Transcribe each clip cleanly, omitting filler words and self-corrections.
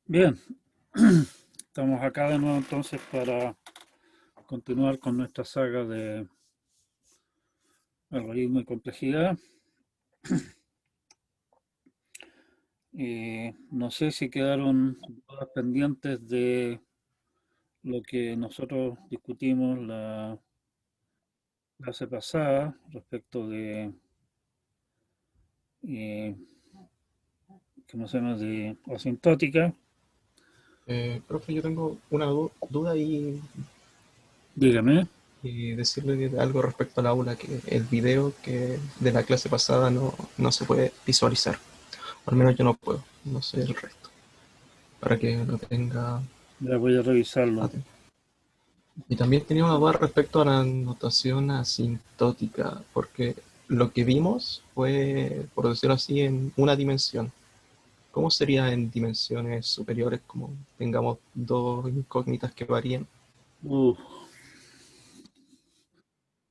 Bien, estamos acá de nuevo entonces para continuar con nuestra saga de algoritmo y complejidad. No sé si quedaron dudas pendientes de lo que nosotros discutimos la clase pasada respecto de, eh, ¿cómo se llama?, de asintótica. Profe, yo tengo una duda Dígame. y decirle algo respecto al aula, que el video que de la clase pasada no se puede visualizar. O al menos yo no puedo, no sé el resto, para que lo tenga Ya voy a revisarlo. atento. Y también tenía una duda respecto a la notación asintótica, porque lo que vimos fue, por decirlo así, en una dimensión. ¿Cómo sería en dimensiones superiores, como tengamos dos incógnitas que varían? Uf,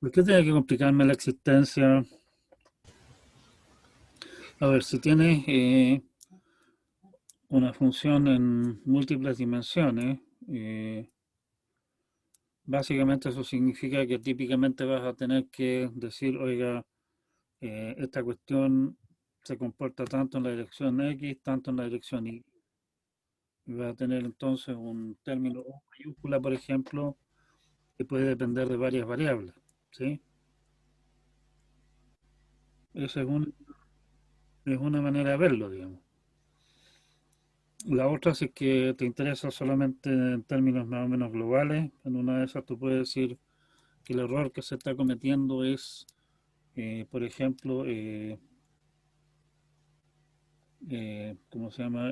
¿por qué tiene que complicarme la existencia? A ver, si tienes una función en múltiples dimensiones, básicamente eso significa que típicamente vas a tener que decir, oiga, esta cuestión se comporta tanto en la dirección X, tanto en la dirección Y. Y vas a tener entonces un término O mayúscula, por ejemplo, que puede depender de varias variables, ¿sí? Esa es una manera de verlo, digamos. La otra, si es que te interesa solamente en términos más o menos globales, en una de esas tú puedes decir que el error que se está cometiendo es, por ejemplo, ¿cómo se llama?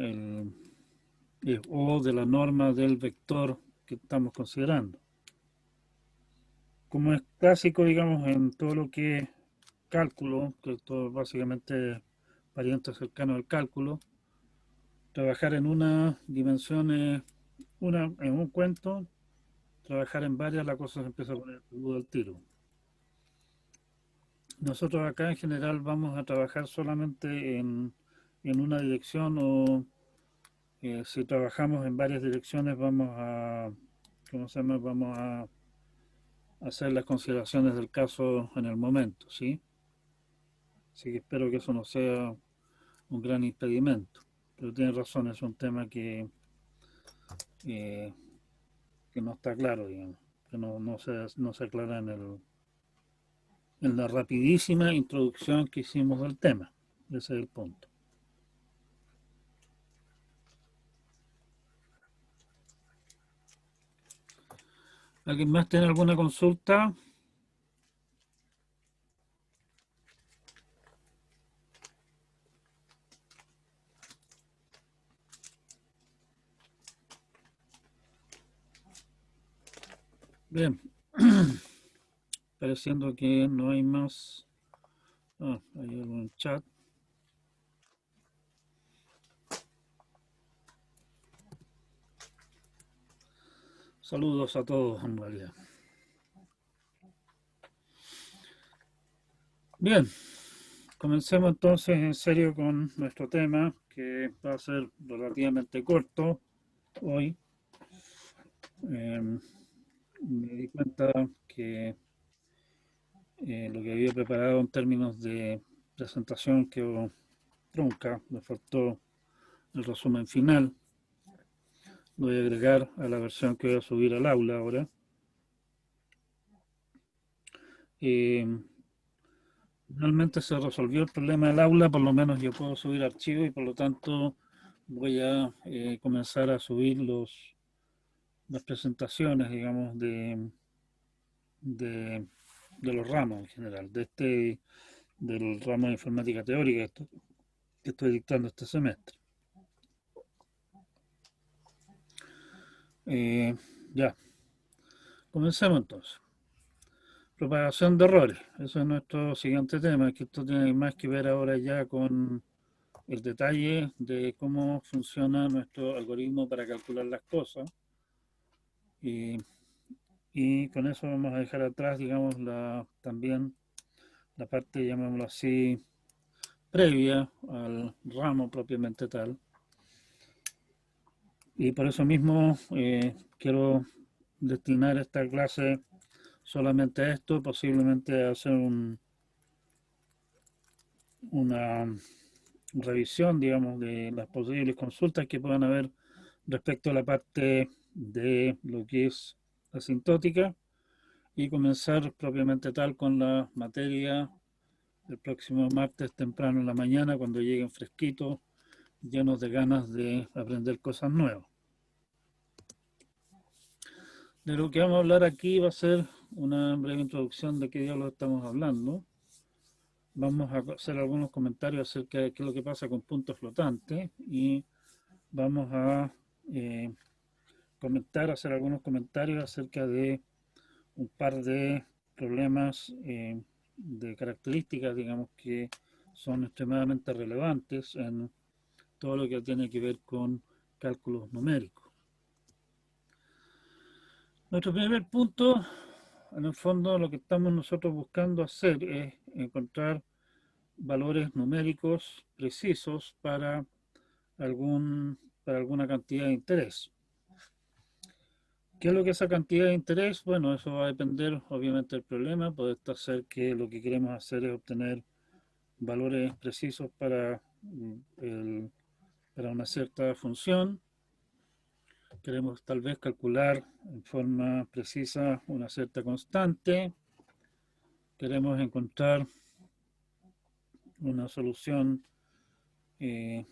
O de la norma del vector que estamos considerando. Como es clásico, digamos, en todo lo que es cálculo, que esto es básicamente pariente cercano al cálculo, trabajar en una dimensión es en un cuento, trabajar en varias, la cosa se empieza a poner peluda al tiro. Nosotros acá en general vamos a trabajar solamente en una dirección o si trabajamos en varias direcciones vamos a, ¿cómo se llama? Vamos a hacer las consideraciones del caso en el momento, ¿sí? Así que espero que eso no sea un gran impedimento. Pero tiene razón, es un tema eh, que no está claro, digamos, que no se aclara en la rapidísima introducción que hicimos del tema. Ese es el punto. ¿Alguien más tiene alguna consulta? Bien, pareciendo que no hay más. Ah, hay algún chat. Saludos a todos en realidad. Bien, comencemos entonces en serio con nuestro tema, que va a ser relativamente corto hoy. Eh, Me di cuenta que lo que había preparado en términos de presentación quedó trunca, me faltó el resumen final. Lo voy a agregar a la versión que voy a subir al aula ahora. Eh, Finalmente se resolvió el problema del aula, por lo menos yo puedo subir archivos y por lo tanto voy a comenzar a subir las presentaciones, digamos, de, de los ramos en general, del ramo de informática teórica que estoy dictando este semestre. Eh, ya, comencemos entonces. Propagación de errores, eso es nuestro siguiente tema, que esto tiene más que ver ahora ya con el detalle de cómo funciona nuestro algoritmo para calcular las cosas. Y, y con eso vamos a dejar atrás, digamos, también la parte, llamémoslo así, previa al ramo propiamente tal. Y por eso mismo quiero destinar esta clase solamente a esto, posiblemente a hacer una revisión, digamos, de las posibles consultas que puedan haber respecto a la parte de lo que es asintótica y comenzar propiamente tal con la materia el próximo martes temprano en la mañana cuando lleguen fresquitos, llenos de ganas de aprender cosas nuevas. De lo que vamos a hablar aquí va a ser una breve introducción de qué diablos estamos hablando. Vamos a hacer algunos comentarios acerca de qué es lo que pasa con puntos flotantes y vamos a eh, hacer algunos comentarios acerca de un par de problemas de características, digamos, que son extremadamente relevantes en todo lo que tiene que ver con cálculos numéricos. Nuestro primer punto, en el fondo, lo que estamos nosotros buscando hacer es encontrar valores numéricos precisos para alguna cantidad de interés. ¿Qué es lo que es esa cantidad de interés? Bueno, eso va a depender obviamente del problema. Puede ser que lo que queremos hacer es obtener valores precisos para una cierta función. Queremos tal vez calcular en forma precisa una cierta constante. Queremos encontrar una solución eh,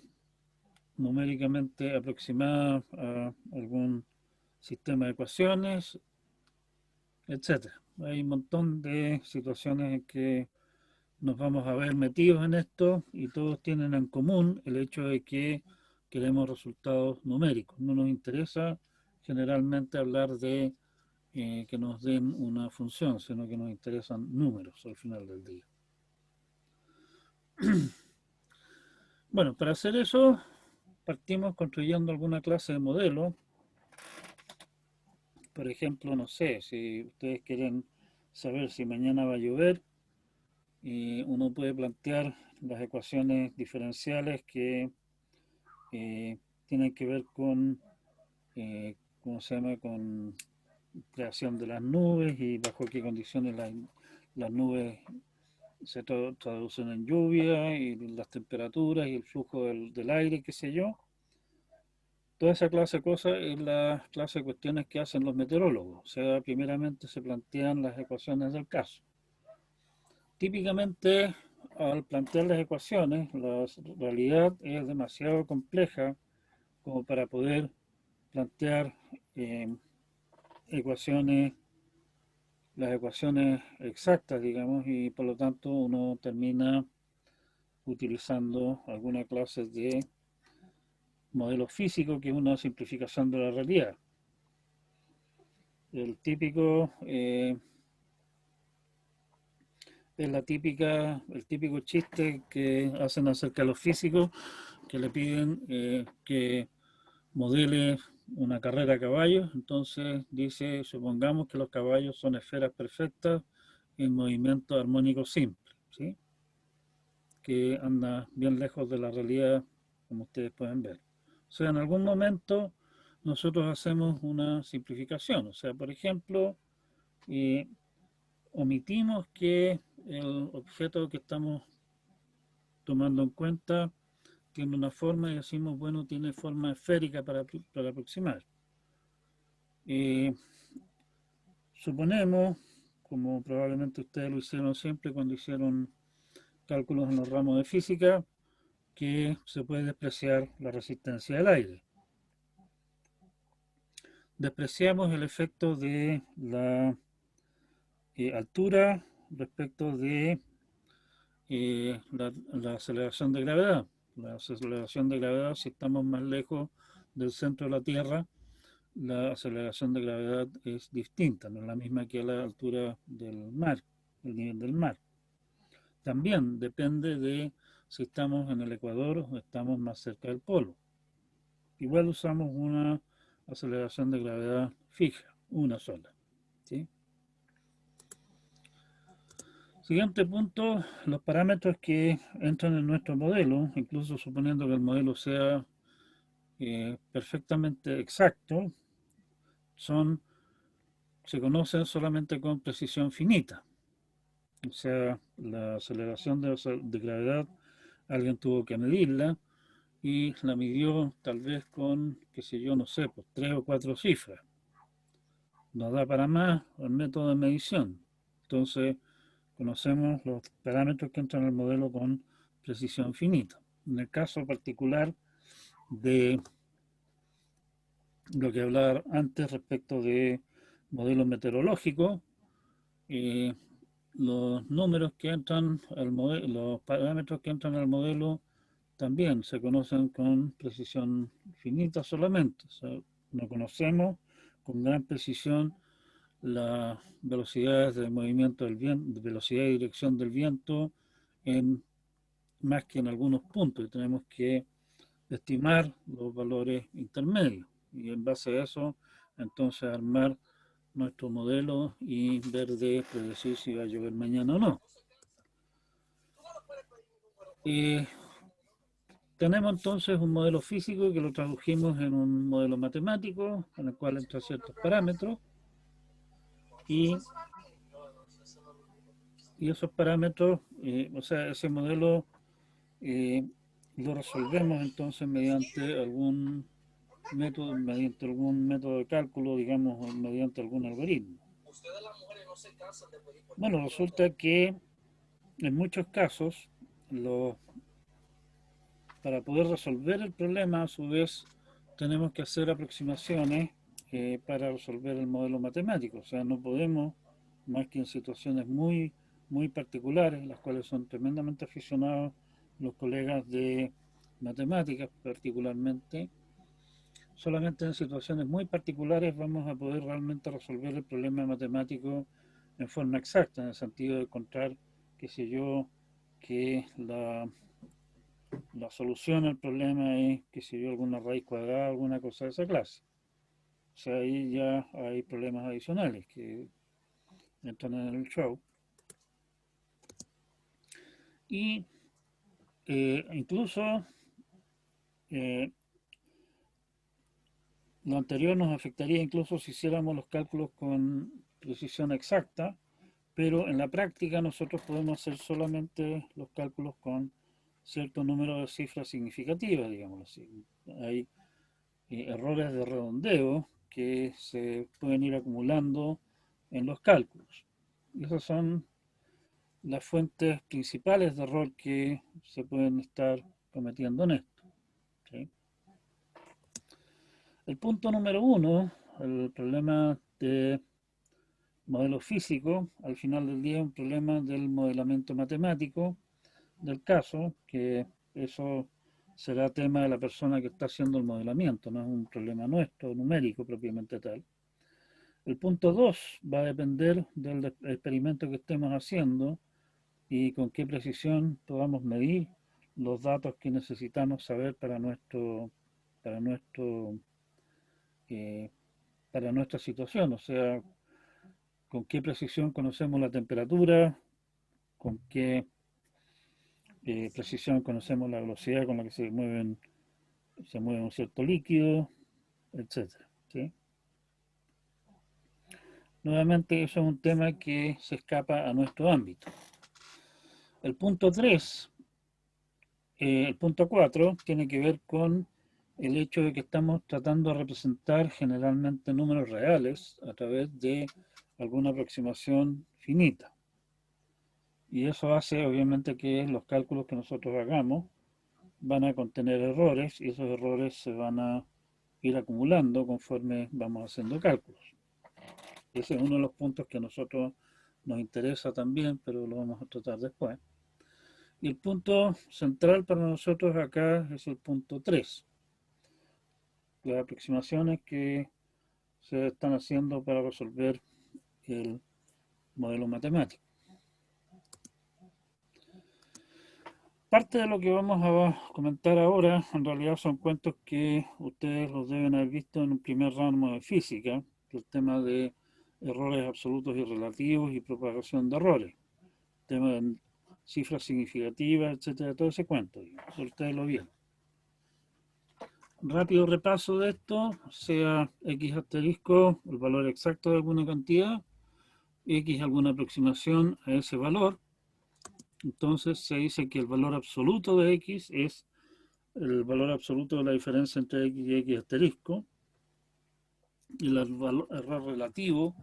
numéricamente aproximada a algún sistema de ecuaciones, etcétera. Hay un montón de situaciones en que nos vamos a ver metidos en esto y todos tienen en común el hecho de que queremos resultados numéricos. No nos interesa generalmente hablar de que nos den una función, sino que nos interesan números al final del día. Bueno, para hacer eso partimos construyendo alguna clase de modelo. Por ejemplo, no sé, si ustedes quieren saber si mañana va a llover, uno puede plantear las ecuaciones diferenciales que tienen que ver con, ¿cómo se llama?, con creación de las nubes y bajo qué condiciones las nubes se traducen en lluvia y las temperaturas y el flujo del aire, qué sé yo. Toda esa clase de cosas es la clase de cuestiones que hacen los meteorólogos. O sea, primeramente se plantean las ecuaciones del caso. Típicamente, al plantear las ecuaciones, la realidad es demasiado compleja como para poder plantear eh, ecuaciones, las ecuaciones exactas, digamos, y por lo tanto uno termina utilizando alguna clase de modelo físico, que es una simplificación de la realidad. El típico es el típico chiste que hacen acerca de los físicos, que le piden que modele una carrera a caballos. Entonces dice, supongamos que los caballos son esferas perfectas en movimiento armónico simple, ¿sí?, que anda bien lejos de la realidad, como ustedes pueden ver. O sea, en algún momento nosotros hacemos una simplificación. O sea, por ejemplo, omitimos que el objeto que estamos tomando en cuenta tiene una forma y decimos, bueno, tiene forma esférica para aproximar. Suponemos, como probablemente ustedes lo hicieron siempre cuando hicieron cálculos en los ramos de física, que se puede despreciar la resistencia del aire. Despreciamos el efecto de la altura respecto de la aceleración de gravedad. La aceleración de gravedad, si estamos más lejos del centro de la Tierra, la aceleración de gravedad es distinta, no es la misma que a la altura del mar, el nivel del mar. También depende de si estamos en el ecuador o estamos más cerca del polo. Igual usamos una aceleración de gravedad fija, una sola, ¿sí? Siguiente punto, los parámetros que entran en nuestro modelo, incluso suponiendo que el modelo sea perfectamente exactos se conocen solamente con precisión finita. O sea, la aceleración de gravedad, alguien tuvo que medirla y la midió tal vez con, qué sé yo, no sé, pues 3 o 4 cifras. No da para más el método de medición. Entonces, conocemos los parámetros que entran al modelo con precisión finita. En el caso particular de lo que hablaba antes respecto de modelos meteorológicos, eh, los números que entran al modelo, los parámetros que entran al modelo también se conocen con precisión finita solamente. O sea, no conocemos con gran precisión las velocidades de movimiento del viento, velocidad y dirección del viento, en más que en algunos puntos. Y tenemos que estimar los valores intermedios. Y en base a eso, entonces armar nuestro modelo y ver de predecir si va a llover mañana o no. Eh, Tenemos entonces un modelo físico que lo tradujimos en un modelo matemático, en el cual entran ciertos parámetros y, y esos parámetros, o sea, ese modelo eh, lo resolvemos entonces mediante algún método de cálculo, digamos, o mediante algún algoritmo. Bueno, resulta que en muchos casos, para poder resolver el problema, a su vez, tenemos que hacer aproximaciones para resolver el modelo matemático. O sea, no podemos, más que en situaciones muy, muy particulares, las cuales son tremendamente aficionados los colegas de matemáticas particularmente, solamente en situaciones muy particulares vamos a poder realmente resolver el problema matemático en forma exacta, en el sentido de encontrar, qué sé yo, que la solución al problema es, qué sé yo, alguna raíz cuadrada, alguna cosa de esa clase. O sea, ahí ya hay problemas adicionales que entran en el show. Y incluso eh, lo anterior nos afectaría incluso si hiciéramos los cálculos con precisión exacta, pero en la práctica nosotros podemos hacer solamente los cálculos con cierto número de cifras significativas, digamos así. Hay errores de redondeo que se pueden ir acumulando en los cálculos. Y esas son las fuentes principales de error que se pueden estar cometiendo en esto. ¿Sí? El punto número uno, el problema de modelo físico, al final del día es un problema del modelamiento matemático del caso, que eso será tema de la persona que está haciendo el modelamiento, no es un problema nuestro, numérico propiamente tal. El punto 2 va a depender del experimento que estemos haciendo y con qué precisión podamos medir los datos que necesitamos saber para nuestro, eh, para nuestra situación, o sea, con qué precisión conocemos la temperatura, con qué precisión conocemos la velocidad con la que se mueve un cierto líquido, etcétera. ¿Sí? Nuevamente, eso es un tema que se escapa a nuestro ámbito. El punto 3, el punto 4, tiene que ver con el hecho de que estamos tratando de representar generalmente números reales a través de alguna aproximación finita. Y eso hace obviamente que los cálculos que nosotros hagamos van a contener errores y esos errores se van a ir acumulando conforme vamos haciendo cálculos. Ese es uno de los puntos que a nosotros nos interesa también, pero lo vamos a tratar después. Y el punto central para nosotros acá es el punto 3, las aproximaciones que se están haciendo para resolver el modelo matemático. Parte de lo que vamos a comentar ahora, en realidad son cuentos que ustedes los deben haber visto en un primer ramo de física, el tema de errores absolutos y relativos y propagación de errores, tema de cifras significativas, etcétera, todo ese cuento, digamos, ustedes lo vieron. Rápido repaso de esto, sea x asterisco, el valor exacto de alguna cantidad, x alguna aproximación a ese valor. Entonces se dice que el valor absoluto de x es el valor absoluto de la diferencia entre x y x asterisco. Y el error relativo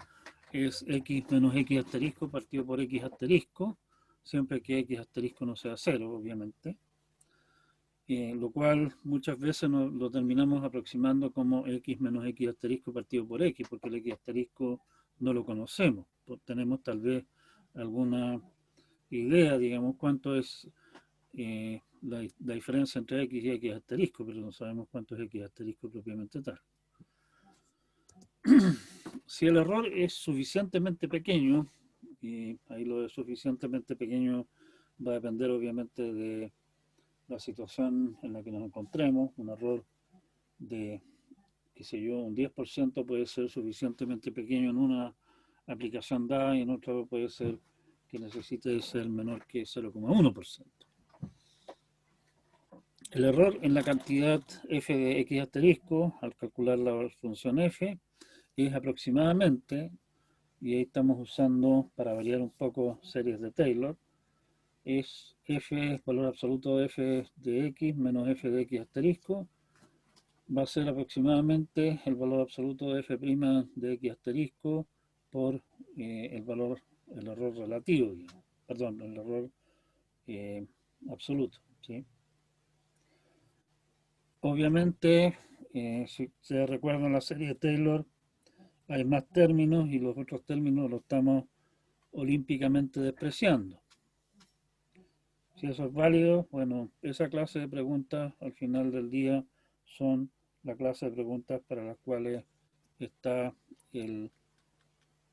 es x menos x asterisco partido por x asterisco, siempre que x asterisco no sea cero, obviamente. Lo cual muchas veces lo terminamos aproximando como x menos x asterisco partido por x, porque el x asterisco no lo conocemos. Tenemos tal vez alguna idea, digamos, cuánto es la diferencia entre x y x asterisco, pero no sabemos cuánto es x asterisco propiamente tal. Si el error es suficientemente pequeño, y ahí lo de suficientemente pequeño va a depender obviamente de la situación en la que nos encontremos, un error de, qué sé yo, un 10% puede ser suficientemente pequeño en una aplicación dada y en otra puede ser que necesite ser menor que 0,1%. El error en la cantidad f de x asterisco al calcular la función f es aproximadamente, y ahí estamos usando para variar un poco series de Taylor, es f, valor absoluto de f de x menos f de x asterisco, va a ser aproximadamente el valor absoluto de f' de x asterisco por el error relativo, digamos. Perdón, el error absoluto. ¿Sí? Obviamente, si ustedes recuerdan la serie de Taylor, hay más términos y los otros términos los estamos olímpicamente despreciando. Si eso es válido, bueno, esa clase de preguntas al final del día son la clase de preguntas para las cuales está el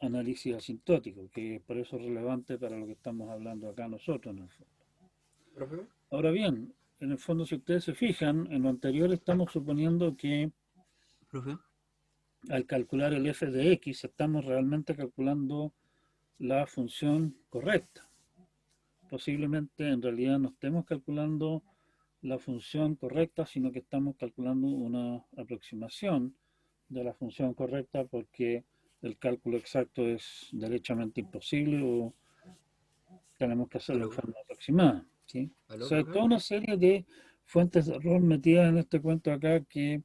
análisis asintótico, que por eso es relevante para lo que estamos hablando acá nosotros en el fondo. ¿Profe? Ahora bien, en el fondo, si ustedes se fijan, en lo anterior estamos suponiendo que ¿Profe? al calcular el f de x estamos realmente calculando la función correcta. Posiblemente en realidad no estemos calculando la función correcta, sino que estamos calculando una aproximación de la función correcta porque el cálculo exacto es derechamente imposible o tenemos que hacerlo en ¿Aló? forma aproximada. ¿Sí? O ¿Aló, sea, hay profe? toda una serie de fuentes de error metidas en este cuento acá que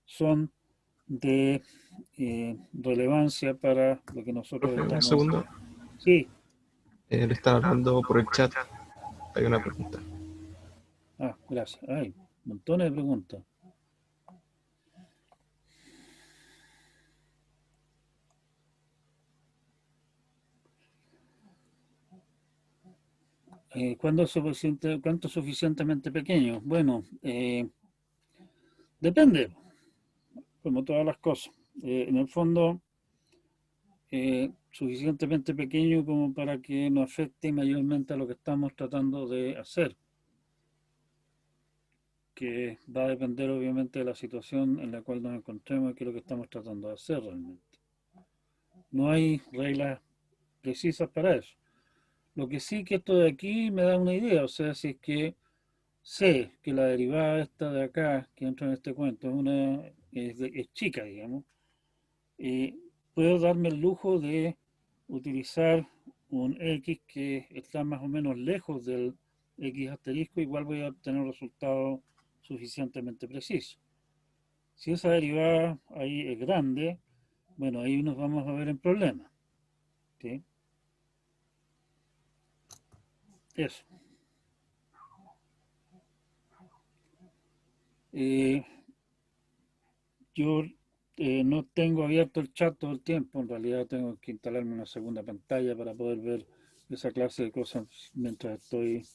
son de relevancia para lo que nosotros Profe, un estamos. segundo. Sí, Le están hablando por el chat. Hay una pregunta. gracias. Hay montones de preguntas. ¿Cuándo es suficiente, ¿cuánto es suficientemente pequeño? Bueno, depende, como todas las cosas. En el fondo, suficientemente pequeño como para que no afecte mayormente a lo que estamos tratando de hacer, que va a depender obviamente de la situación en la cual nos encontremos y qué es lo que estamos tratando de hacer realmente. No hay reglas precisas para eso. Lo que sí que esto de aquí me da una idea, o sea, si es que sé que la derivada esta de acá, que entra en este cuento, es chica, digamos, y puedo darme el lujo de utilizar un x que está más o menos lejos del x asterisco, igual voy a obtener un resultado suficientemente preciso. Si esa derivada ahí es grande, bueno, ahí nos vamos a ver en problemas. ¿Sí? Eso. Eh, yo no tengo abierto el chat todo el tiempo, en realidad tengo que instalarme una segunda pantalla para poder ver esa clase de cosas mientras estoy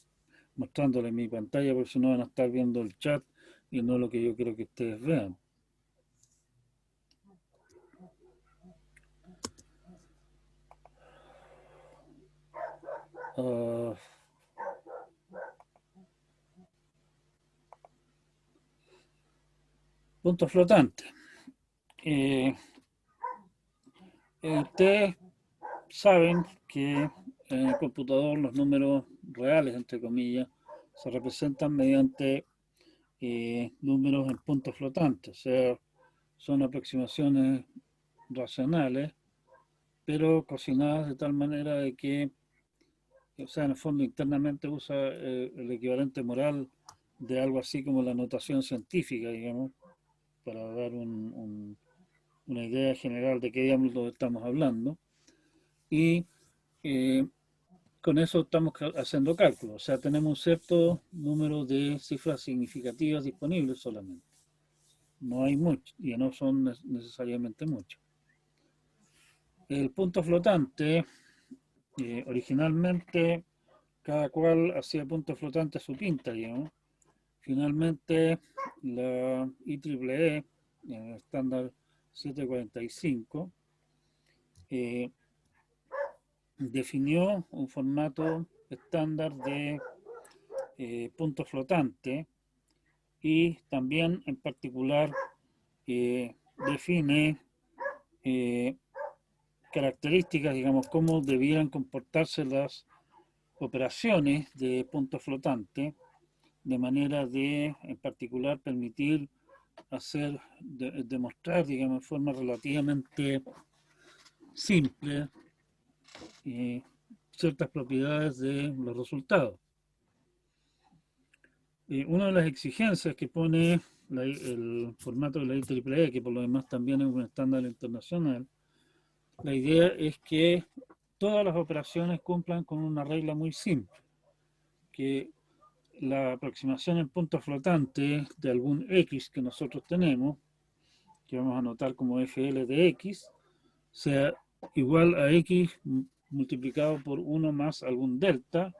mostrándole mi pantalla, porque si no van a estar viendo el chat y no lo que yo quiero que ustedes vean. Uh, punto flotante. Ustedes saben que en el computador los números reales, entre comillas, se representan mediante números en puntos flotantes, o sea, son aproximaciones racionales, pero cocinadas de tal manera de que, o sea, en el fondo internamente usa el equivalente moral de algo así como la notación científica, digamos, para dar una idea general de qué diablos estamos hablando. Y eh, con eso estamos haciendo cálculos, o sea, tenemos un cierto número de cifras significativas disponibles solamente. No hay mucho, y no son necesariamente muchos. El punto flotante, originalmente cada cual hacía punto flotante a su pinta, digamos. Finalmente la IEEE, en el estándar 745, eh, definió un formato estándar de punto flotante y también en particular define eh, características, digamos, cómo debieran comportarse las operaciones de punto flotante, de manera de, en particular, permitir demostrar, digamos, de forma relativamente simple eh, ciertas propiedades de los resultados. Una de las exigencias que pone el formato de la IEEE, que por lo demás también es un estándar internacional, la idea es que todas las operaciones cumplan con una regla muy simple, que la aproximación en punto flotante de algún X que nosotros tenemos, que vamos a anotar como FL de X, sea igual a X multiplicado por 1 más algún delta,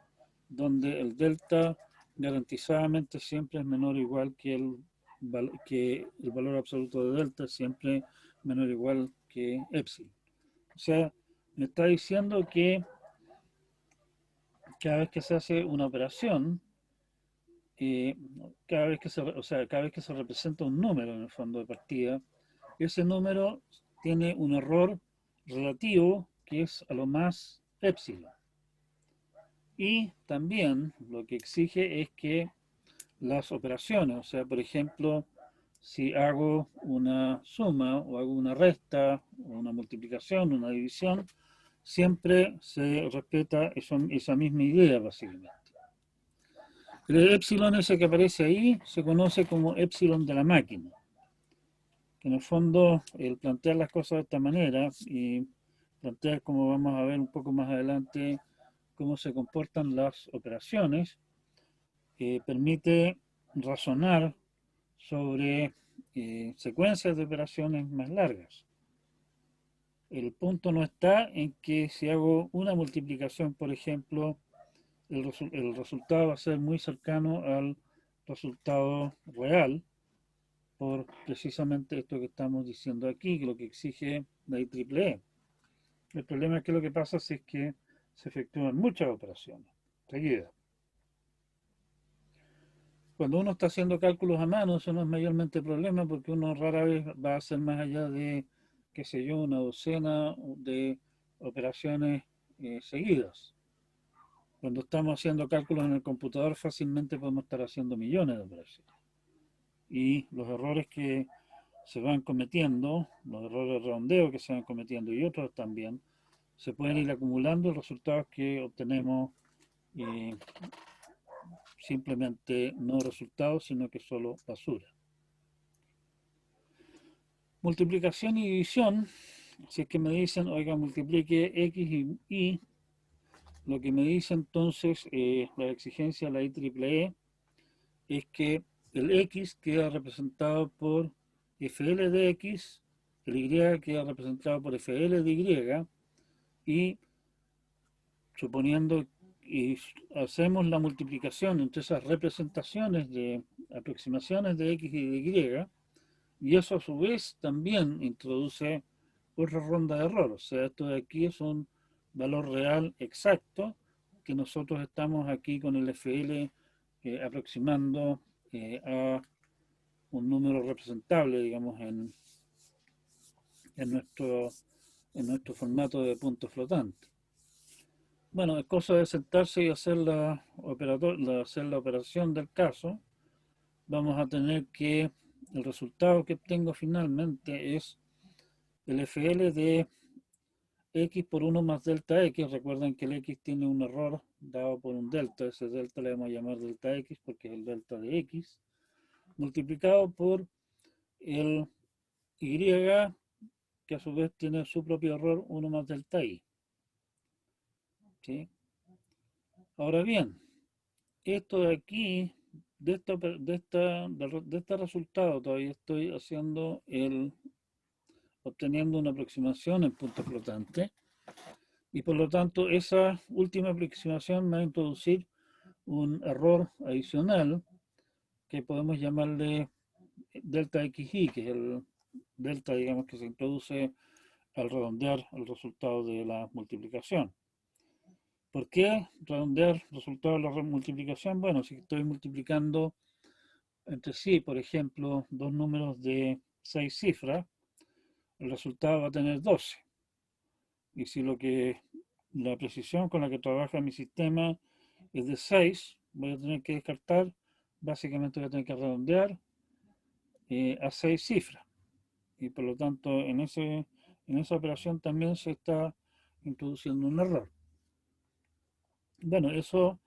donde el delta garantizadamente siempre es menor o igual que el valor absoluto de delta, siempre menor o igual que epsilon. O sea, me está diciendo que cada vez que se hace una operación, cada vez que cada vez que se representa un número en el fondo de partida, ese número tiene un error relativo que es a lo más epsilon. Y también lo que exige es que las operaciones, o sea, por ejemplo, si hago una suma o hago una resta, o una multiplicación, una división, siempre se respeta esa misma idea, básicamente. El epsilon ese que aparece ahí se conoce como epsilon de la máquina. Que en el fondo, el plantear las cosas de esta manera y plantear, como vamos a ver un poco más adelante, cómo se comportan las operaciones, permite razonar sobre secuencias de operaciones más largas. El punto no está en que si hago una multiplicación, por ejemplo, el resultado va a ser muy cercano al resultado real, por precisamente esto que estamos diciendo aquí, que lo que exige la IEEE. El problema es que lo que pasa es que se efectúan muchas operaciones seguidas. Cuando uno está haciendo cálculos a mano, eso no es mayormente problema porque uno rara vez va a hacer más allá de, qué sé yo, una docena de operaciones seguidas. Cuando estamos haciendo cálculos en el computador, fácilmente podemos estar haciendo millones de operaciones. Y los errores que se van cometiendo, los errores de redondeo que se van cometiendo y otros también, se pueden ir acumulando resultados que obtenemos simplemente no resultados, sino que solo basura. Multiplicación y división, si es que me dicen, oiga, multiplique X y Y, lo que me dice entonces la exigencia de la IEEE es que el X queda representado por FL de X, el Y queda representado por FL de Y suponiendo y hacemos la multiplicación entre esas representaciones de aproximaciones de X y de Y eso a su vez también introduce otra ronda de error. O sea, esto de aquí es un valor real exacto que nosotros estamos aquí con el FL aproximando a un número representable, digamos, en, nuestro, en nuestro formato de punto flotante. Bueno, es cosa de sentarse y hacer la operación del caso. vamos a tener que el resultado que obtengo finalmente es el FL de x por 1 más delta x. Recuerden que el x tiene un error dado por un delta. Ese delta le vamos a llamar delta x porque es el delta de x, multiplicado por el y, que a su vez tiene su propio error 1 más delta y. ¿Sí? Ahora bien, esto de aquí, de este resultado, todavía estoy obteniendo una aproximación en punto flotante, y por lo tanto esa última aproximación me va a introducir un error adicional que podemos llamarle delta xy, que es el delta, digamos, que se introduce al redondear el resultado de la multiplicación. ¿Por qué redondear el resultado de la multiplicación? Bueno, si estoy multiplicando entre sí, por ejemplo, dos números de 6 cifras, el resultado va a tener 12. Y si la precisión con la que trabaja mi sistema es de 6, voy a tener que descartar, básicamente voy a tener que redondear a 6 cifras. Y por lo tanto, en esa operación también se está introduciendo un error. Bueno, eso,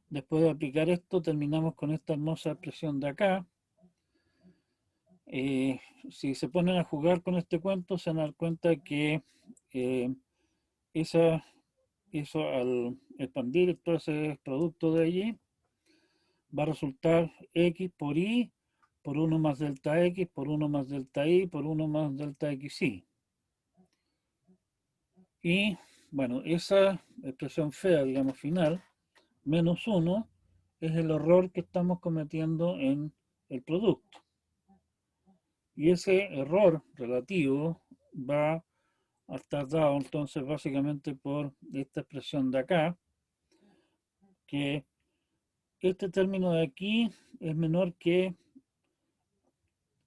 después de aplicar esto, terminamos con esta hermosa expresión de acá. Si se ponen a jugar con este cuento, se van a dar cuenta que eso al expandir todo ese producto de allí, va a resultar x por y por 1 más delta x por 1 más delta y por 1 más delta xy. Y bueno, esa expresión fea, digamos, final, menos 1, es el error que estamos cometiendo en el producto. Y ese error relativo va a estar dado entonces básicamente por esta expresión de acá, que este término de aquí es menor que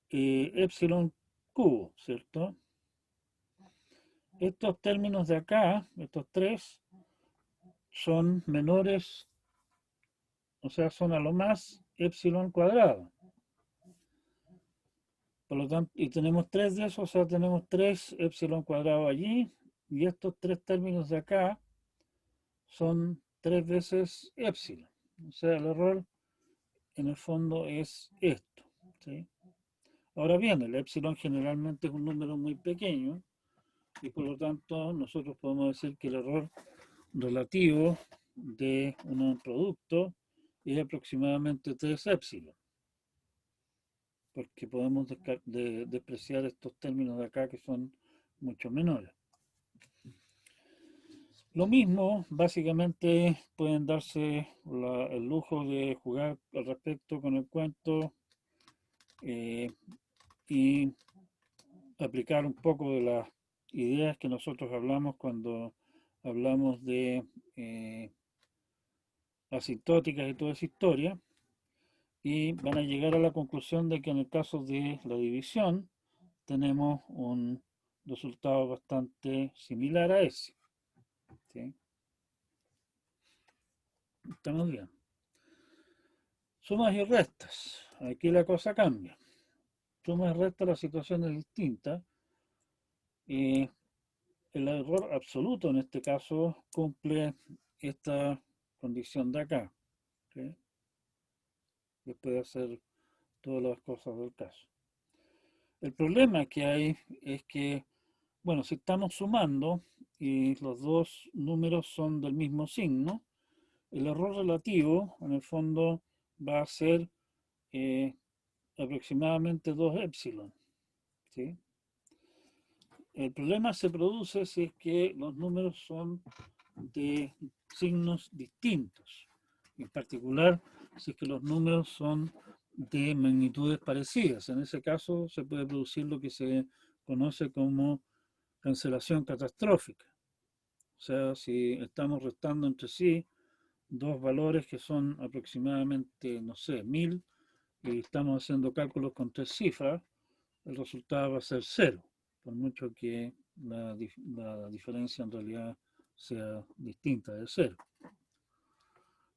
epsilon cubo, ¿cierto? Estos términos de acá, estos tres, son menores, o sea, son a lo más epsilon cuadrado. Por lo tanto, y tenemos tres de esos, o sea, tenemos 3 epsilon cuadrado allí, y estos tres términos de acá son 3 veces epsilon. O sea, el error en el fondo es esto, ¿sí? Ahora bien, el epsilon generalmente es un número muy pequeño, y por lo tanto nosotros podemos decir que el error relativo de un producto es aproximadamente 3 epsilon, porque podemos despreciar estos términos de acá que son mucho menores. Lo mismo, básicamente pueden darse el lujo de jugar al respecto con el cuento y aplicar un poco de las ideas que nosotros hablamos cuando hablamos de asintóticas y toda esa historia, y van a llegar a la conclusión de que en el caso de la división tenemos un resultado bastante similar a ese, ¿sí? Estamos bien. Sumas y restas. Aquí la cosa cambia. Sumas y restas, la situación es distinta. El error absoluto en este caso cumple esta condición de acá, ¿sí? Después de hacer todas las cosas del caso. El problema que hay es que, bueno, si estamos sumando y los dos números son del mismo signo, el error relativo en el fondo va a ser aproximadamente 2 epsilon, ¿sí? El problema se produce si es que los números son de signos distintos, en particular si es que los números son de magnitudes parecidas. En ese caso se puede producir lo que se conoce como cancelación catastrófica. O sea, si estamos restando entre sí dos valores que son aproximadamente, no sé, 1000, y estamos haciendo cálculos con 3 cifras, el resultado va a ser 0, por mucho que la diferencia en realidad sea distinta de 0.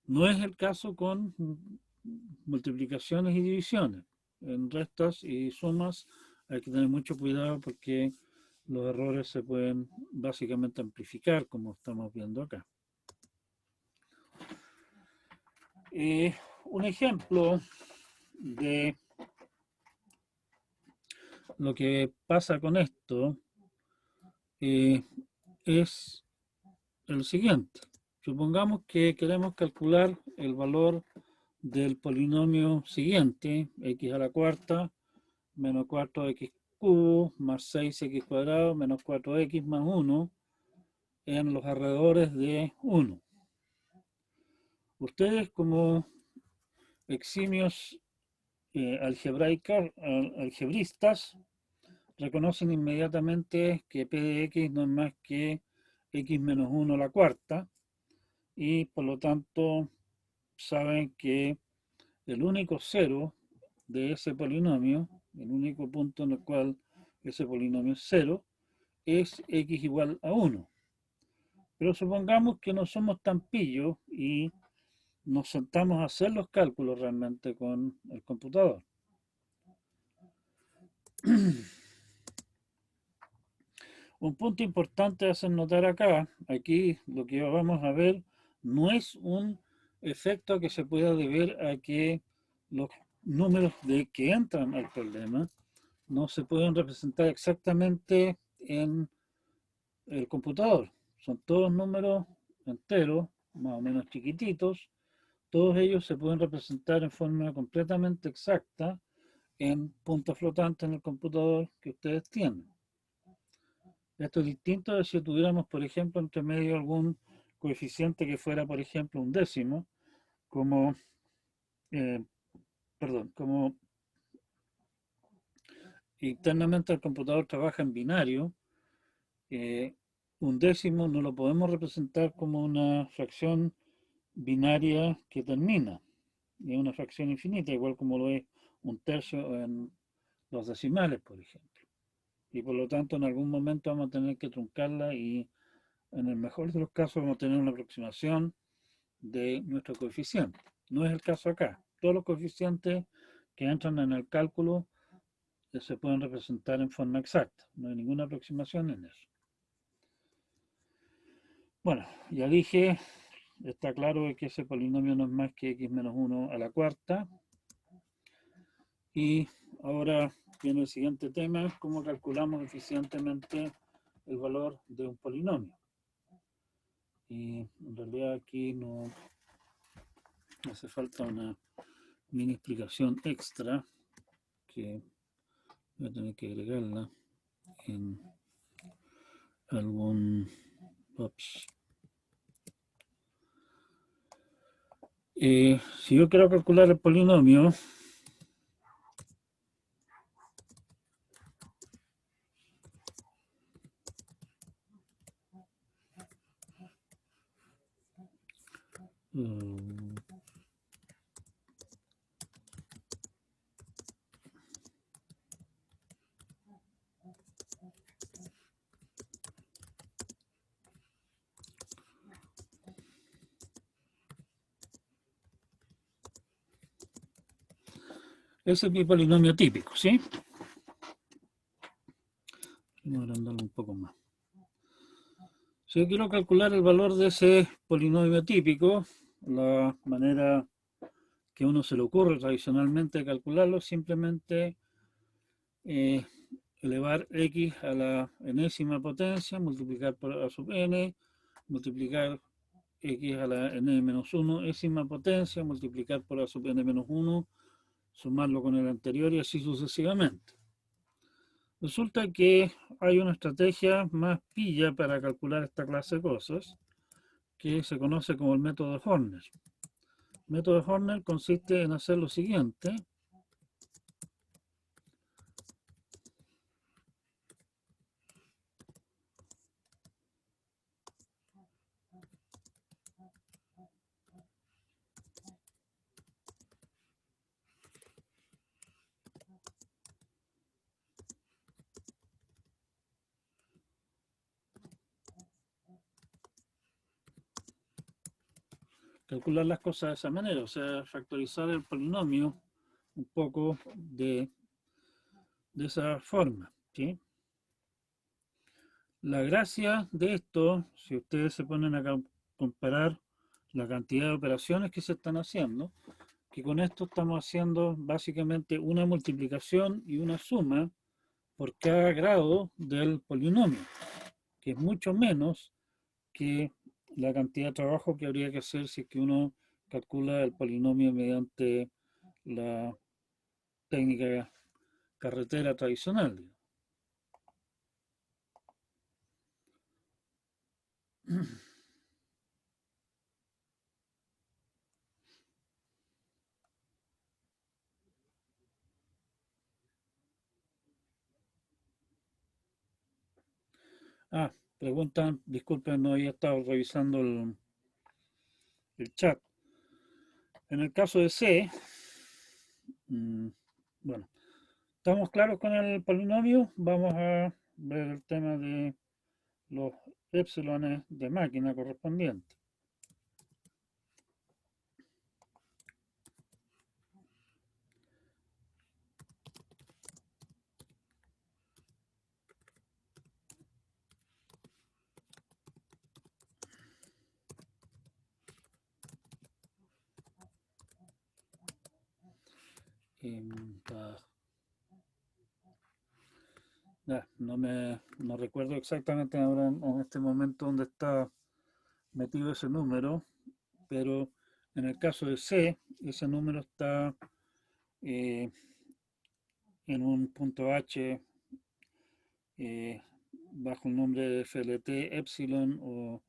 No es el caso con multiplicaciones y divisiones. En restas y sumas hay que tener mucho cuidado porque los errores se pueden básicamente amplificar, como estamos viendo acá. Un ejemplo de lo que pasa con esto es el siguiente. Supongamos que queremos calcular el valor del polinomio siguiente, x a la cuarta menos 4x cubo más 6x cuadrado menos 4x más 1 en los alrededores de 1. Ustedes como eximios algebristas reconocen inmediatamente que p de x no es más que x menos 1 a la cuarta y por lo tanto saben que el único cero de ese polinomio, el único punto en el cual ese polinomio es cero, es x igual a 1. Pero supongamos que no somos tan pillos y nos sentamos a hacer los cálculos realmente con el computador. Un punto importante a hacer notar acá, aquí lo que vamos a ver no es un efecto que se pueda deber a que los números que entran al problema no se pueden representar exactamente en el computador. Son todos números enteros, más o menos chiquititos. Todos ellos se pueden representar en forma completamente exacta en puntos flotantes en el computador que ustedes tienen. Esto es distinto de si tuviéramos, por ejemplo, entre medio algún coeficiente que fuera, por ejemplo, un décimo, como, como internamente el computador trabaja en binario, un décimo no lo podemos representar como una fracción binaria que termina, ni una fracción infinita, igual como lo es un tercio en los decimales, por ejemplo. Y por lo tanto, en algún momento vamos a tener que truncarla y en el mejor de los casos vamos a tener una aproximación de nuestro coeficiente. No es el caso acá. Todos los coeficientes que entran en el cálculo se pueden representar en forma exacta. No hay ninguna aproximación en eso. Bueno, ya dije, está claro que ese polinomio no es más que x menos 1 a la cuarta. Y ahora viene el siguiente tema, cómo calculamos eficientemente el valor de un polinomio. Y en realidad aquí no hace falta una mini explicación extra que voy a tener que agregarla en algún... Ups. Si yo quiero calcular el polinomio, ese es mi polinomio típico, ¿sí? Vamos a agrandarlo un poco más. Si yo quiero calcular el valor de ese polinomio típico, la manera que a uno se le ocurre tradicionalmente calcularlo es simplemente elevar x a la enésima potencia, multiplicar por a sub n, multiplicar x a la n menos 1, ésima potencia, multiplicar por a sub n menos 1, sumarlo con el anterior y así sucesivamente. Resulta que hay una estrategia más pilla para calcular esta clase de cosas que se conoce como el método de Horner. El método de Horner consiste en hacer lo siguiente. calcular las cosas de esa manera, o sea, factorizar el polinomio un poco de esa forma, ¿sí? La gracia de esto, si ustedes se ponen a comparar la cantidad de operaciones que se están haciendo, que con esto estamos haciendo básicamente una multiplicación y una suma por cada grado del polinomio, que es mucho menos que la cantidad de trabajo que habría que hacer si es que uno calcula el polinomio mediante la técnica carretera tradicional. Ah, preguntan, disculpen, no había estado revisando el chat. En el caso de C, bueno, ¿estamos claros con el polinomio? Vamos a ver el tema de los épsilones de máquina correspondientes. No recuerdo exactamente ahora en este momento dónde está metido ese número, pero en el caso de C, ese número está eh, en un punto H bajo el nombre de FLT epsilon, o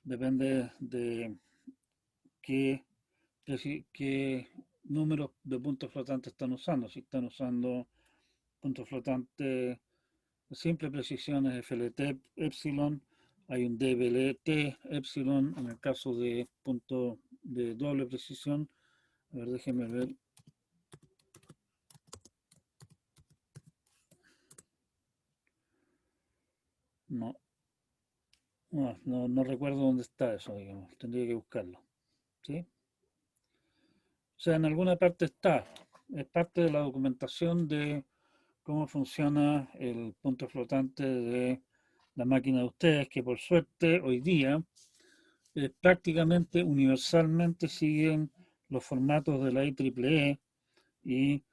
depende de qué números de puntos flotantes están usando. Si están usando puntos flotantes de simple precisión es FLT epsilon, hay un DBLT epsilon en el caso de punto de doble precisión. A ver, déjenme ver. No, no recuerdo dónde está eso, digamos. Tendría que buscarlo. ¿Sí? O sea, en alguna parte está. Es parte de la documentación de cómo funciona el punto flotante de la máquina de ustedes, que por suerte hoy día prácticamente universalmente siguen los formatos de la IEEE, y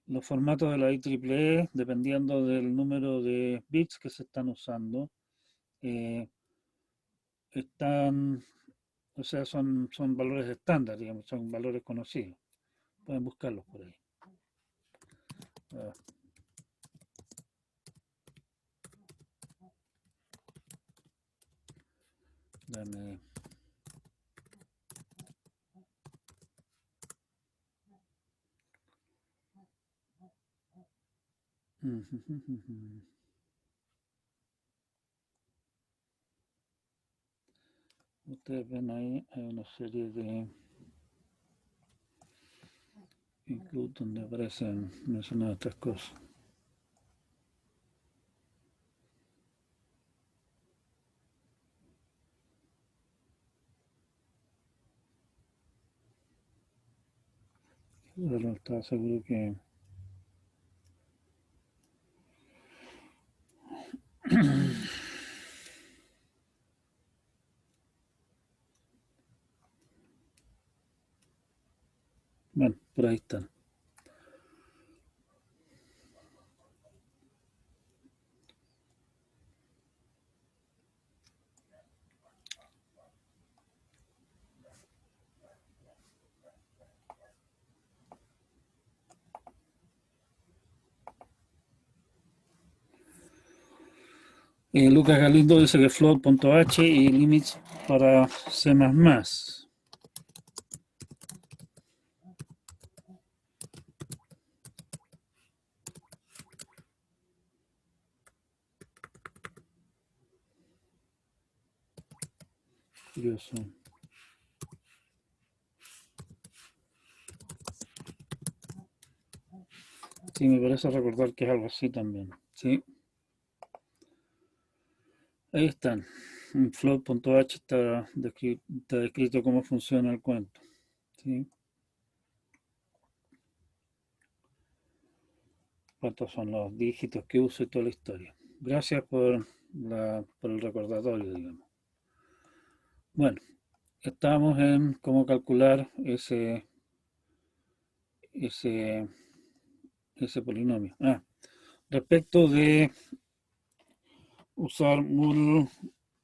los formatos de la IEEE, dependiendo del número de bits que se están usando, eh, están, o sea, son valores estándar, digamos, son valores conocidos. Pueden buscarlos por ahí. Ah, dame. Ustedes ven ahí, hay una serie de include donde aparecen mencionadas estas cosas. Pero no estaba seguro que... Bueno, por ahí están. Lucas Galindo dice que float.h y limits para C++. Curioso. Sí, me parece recordar que es algo así también. Sí. Ahí están. En float.h está descrito cómo funciona el cuento. ¿Sí? Cuántos son los dígitos que uso y toda la historia. Gracias por el recordatorio, digamos. Bueno, estamos en cómo calcular ese, ese polinomio. Respecto de usar Moodle,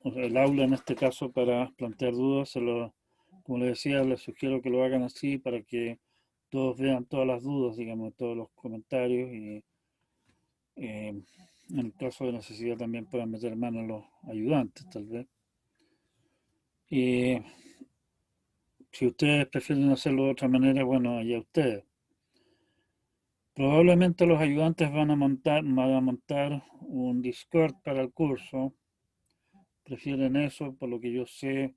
o sea, el aula en este caso, para plantear dudas, como les decía, les sugiero que lo hagan así para que todos vean todas las dudas, digamos, todos los comentarios y en el caso de necesidad también puedan meter mano los ayudantes, tal vez. Y si ustedes prefieren hacerlo de otra manera, bueno, allá ustedes. Probablemente los ayudantes van a montar un Discord para el curso. Prefieren eso, por lo que yo sé,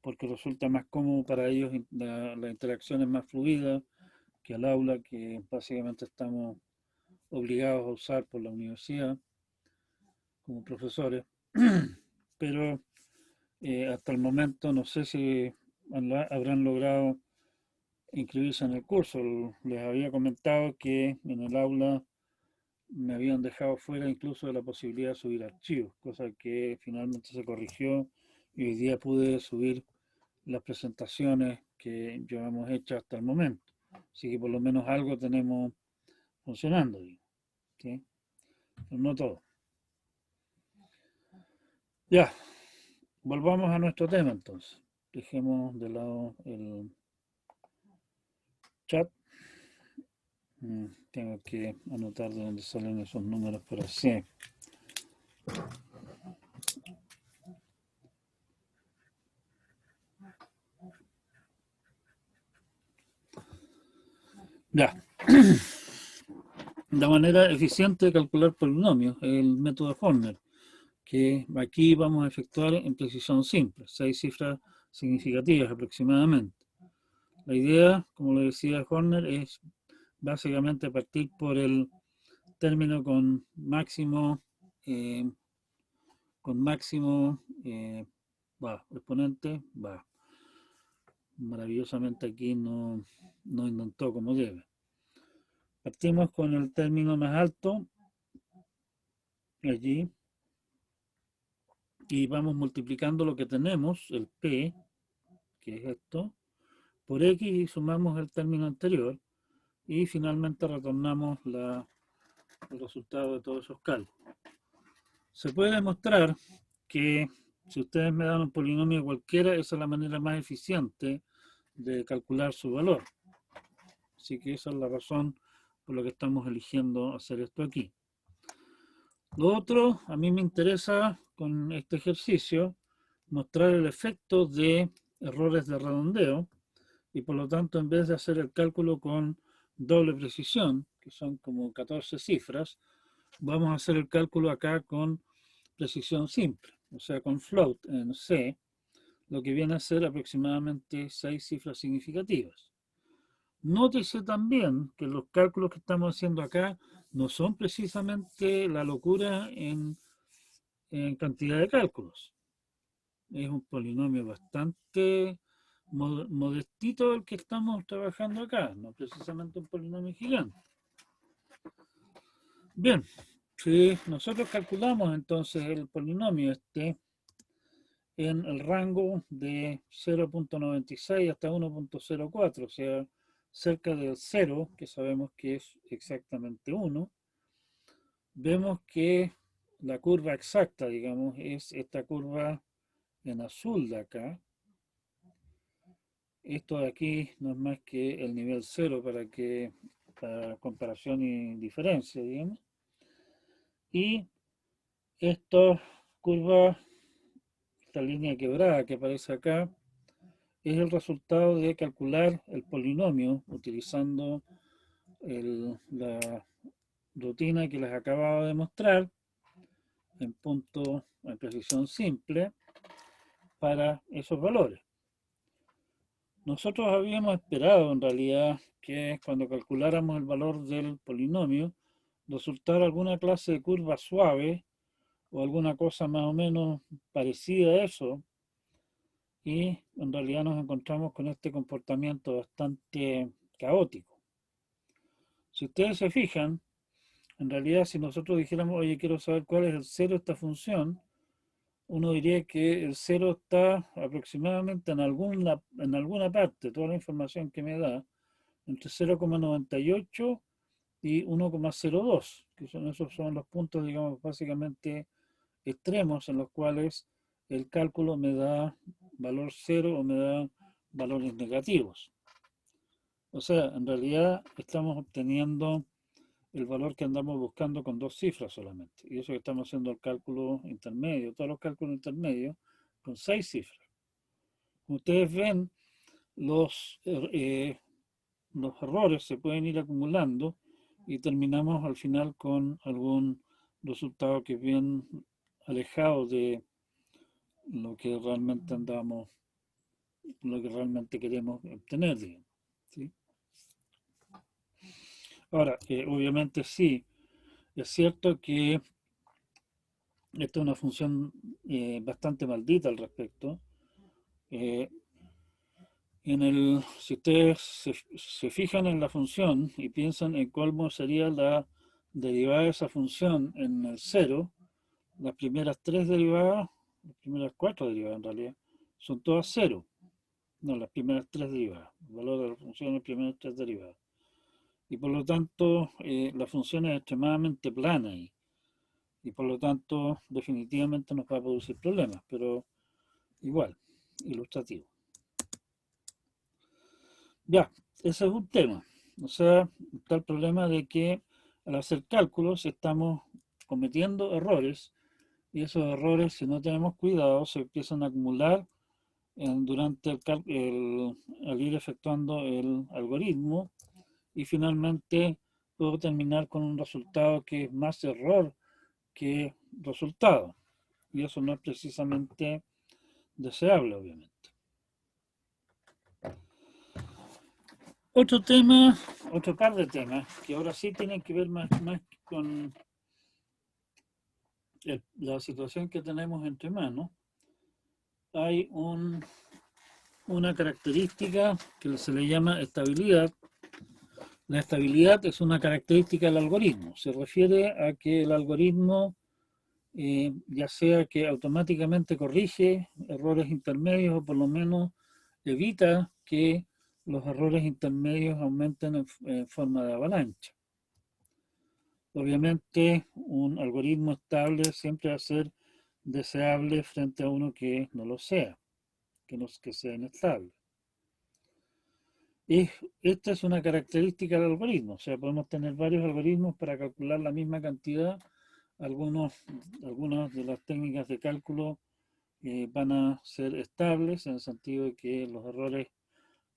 porque resulta más cómodo para ellos, la interacción es más fluida que el aula que básicamente estamos obligados a usar por la universidad como profesores. Pero hasta el momento no sé si habrán logrado inscribirse en el curso. Les había comentado que en el aula me habían dejado fuera incluso de la posibilidad de subir archivos, cosa que finalmente se corrigió y hoy día pude subir las presentaciones que llevamos hechas hasta el momento. Así que por lo menos algo tenemos funcionando, ¿sí? Pero no todo. Ya, volvamos a nuestro tema entonces. Dejemos de lado el chat. Tengo que anotar de dónde salen esos números por así. Ya. La manera eficiente de calcular polinomios es el método Horner, que aquí vamos a efectuar en precisión simple, 6 cifras significativas aproximadamente. La idea, como lo decía Horner, es básicamente partir por el término con máximo exponente, maravillosamente aquí no indentó como debe. Partimos con el término más alto, allí, y vamos multiplicando lo que tenemos, el P, que es esto, por X y sumamos el término anterior, y finalmente retornamos el resultado de todos esos cálculos. Se puede demostrar que si ustedes me dan un polinomio cualquiera, esa es la manera más eficiente de calcular su valor. Así que esa es la razón por la que estamos eligiendo hacer esto aquí. Lo otro, a mí me interesa con este ejercicio mostrar el efecto de errores de redondeo y por lo tanto en vez de hacer el cálculo con doble precisión, que son como 14 cifras, vamos a hacer el cálculo acá con precisión simple, o sea con float en C, lo que viene a ser aproximadamente 6 cifras significativas. Nótese también que los cálculos que estamos haciendo acá no son precisamente la locura en cantidad de cálculos. Es un polinomio bastante modestito el que estamos trabajando acá, no precisamente un polinomio gigante. Bien, si nosotros calculamos entonces el polinomio este en el rango de 0.96 hasta 1.04, o sea, cerca del 0, que sabemos que es exactamente 1, vemos que la curva exacta, digamos, es esta curva en azul de acá. Esto de aquí no es más que el nivel 0 para comparación y diferencia, digamos. Y esta curva, esta línea quebrada que aparece acá, es el resultado de calcular el polinomio utilizando la rutina que les acababa de mostrar en precisión simple para esos valores. Nosotros habíamos esperado en realidad que cuando calculáramos el valor del polinomio resultara alguna clase de curva suave o alguna cosa más o menos parecida a eso, y en realidad nos encontramos con este comportamiento bastante caótico. Si ustedes se fijan, en realidad si nosotros dijéramos, oye, quiero saber cuál es el cero de esta función, uno diría que el cero está aproximadamente en alguna parte, toda la información que me da, entre 0,98 y 1,02, que son, esos son los puntos, digamos, básicamente extremos en los cuales el cálculo me da valor cero o me da valores negativos. O sea, en realidad estamos obteniendo el valor que andamos buscando con dos cifras solamente. Y eso que estamos haciendo el cálculo intermedio, todos los cálculos intermedios, con 6 cifras. Como ustedes ven, los, los errores se pueden ir acumulando y terminamos al final con algún resultado que es bien alejado de lo que realmente andamos, lo que realmente queremos obtener, digamos, ¿sí? Ahora, obviamente sí, es cierto que esta es una función bastante maldita al respecto. Eh, si ustedes se fijan en la función y piensan en cómo sería la derivada de esa función en el cero, las primeras 3 derivadas, las primeras 4 derivadas en realidad, son todas cero. No, las primeras 3 derivadas. El valor de la función en las primeras 3 derivadas. Y por lo tanto, la función es extremadamente plana ahí. Y por lo tanto, definitivamente nos va a producir problemas, pero igual, ilustrativo. Ya, ese es un tema. O sea, está el problema de que al hacer cálculos estamos cometiendo errores y esos errores, si no tenemos cuidado, se empiezan a acumular durante al ir efectuando el algoritmo y finalmente puedo terminar con un resultado que es más error que resultado. Y eso no es precisamente deseable, obviamente. Otro tema, otro par de temas que ahora sí tienen que ver más con la situación que tenemos entre manos. Hay una característica que se le llama estabilidad. La estabilidad es una característica del algoritmo. Se refiere a que el algoritmo, ya sea que automáticamente corrige errores intermedios o por lo menos evita que los errores intermedios aumenten en forma de avalancha. Obviamente, un algoritmo estable siempre va a ser deseable frente a uno que no lo sea, que sea inestable. Esta es una característica del algoritmo, o sea, podemos tener varios algoritmos para calcular la misma cantidad. Algunas de las técnicas de cálculo van a ser estables en el sentido de que los errores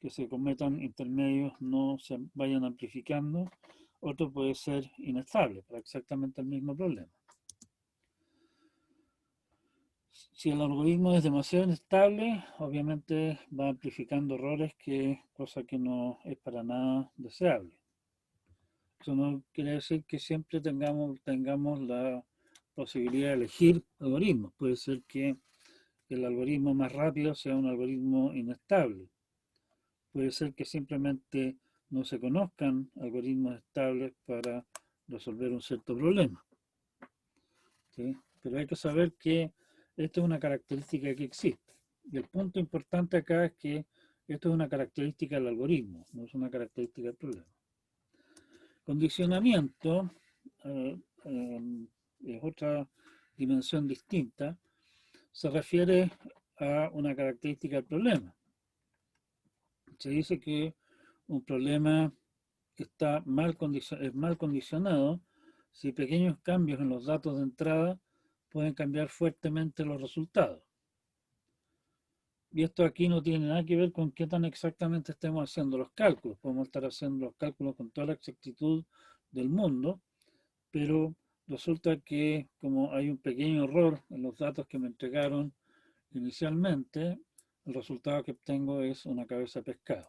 que se cometan intermedios no se vayan amplificando. Otro puede ser inestable para exactamente el mismo problema. Si el algoritmo es demasiado inestable, obviamente va amplificando errores, cosa que no es para nada deseable. Eso no quiere decir que siempre tengamos la posibilidad de elegir algoritmos. Puede ser que el algoritmo más rápido sea un algoritmo inestable. Puede ser que simplemente no se conozcan algoritmos estables para resolver un cierto problema, ¿sí? Pero hay que saber que esto es una característica que existe. Y el punto importante acá es que esto es una característica del algoritmo, no es una característica del problema. Condicionamiento es otra dimensión distinta. Se refiere a una característica del problema. Se dice que un problema es mal condicionado si pequeños cambios en los datos de entrada pueden cambiar fuertemente los resultados. Y esto aquí no tiene nada que ver con qué tan exactamente estemos haciendo los cálculos. Podemos estar haciendo los cálculos con toda la exactitud del mundo, pero resulta que como hay un pequeño error en los datos que me entregaron inicialmente, el resultado que obtengo es una cabeza de pescado.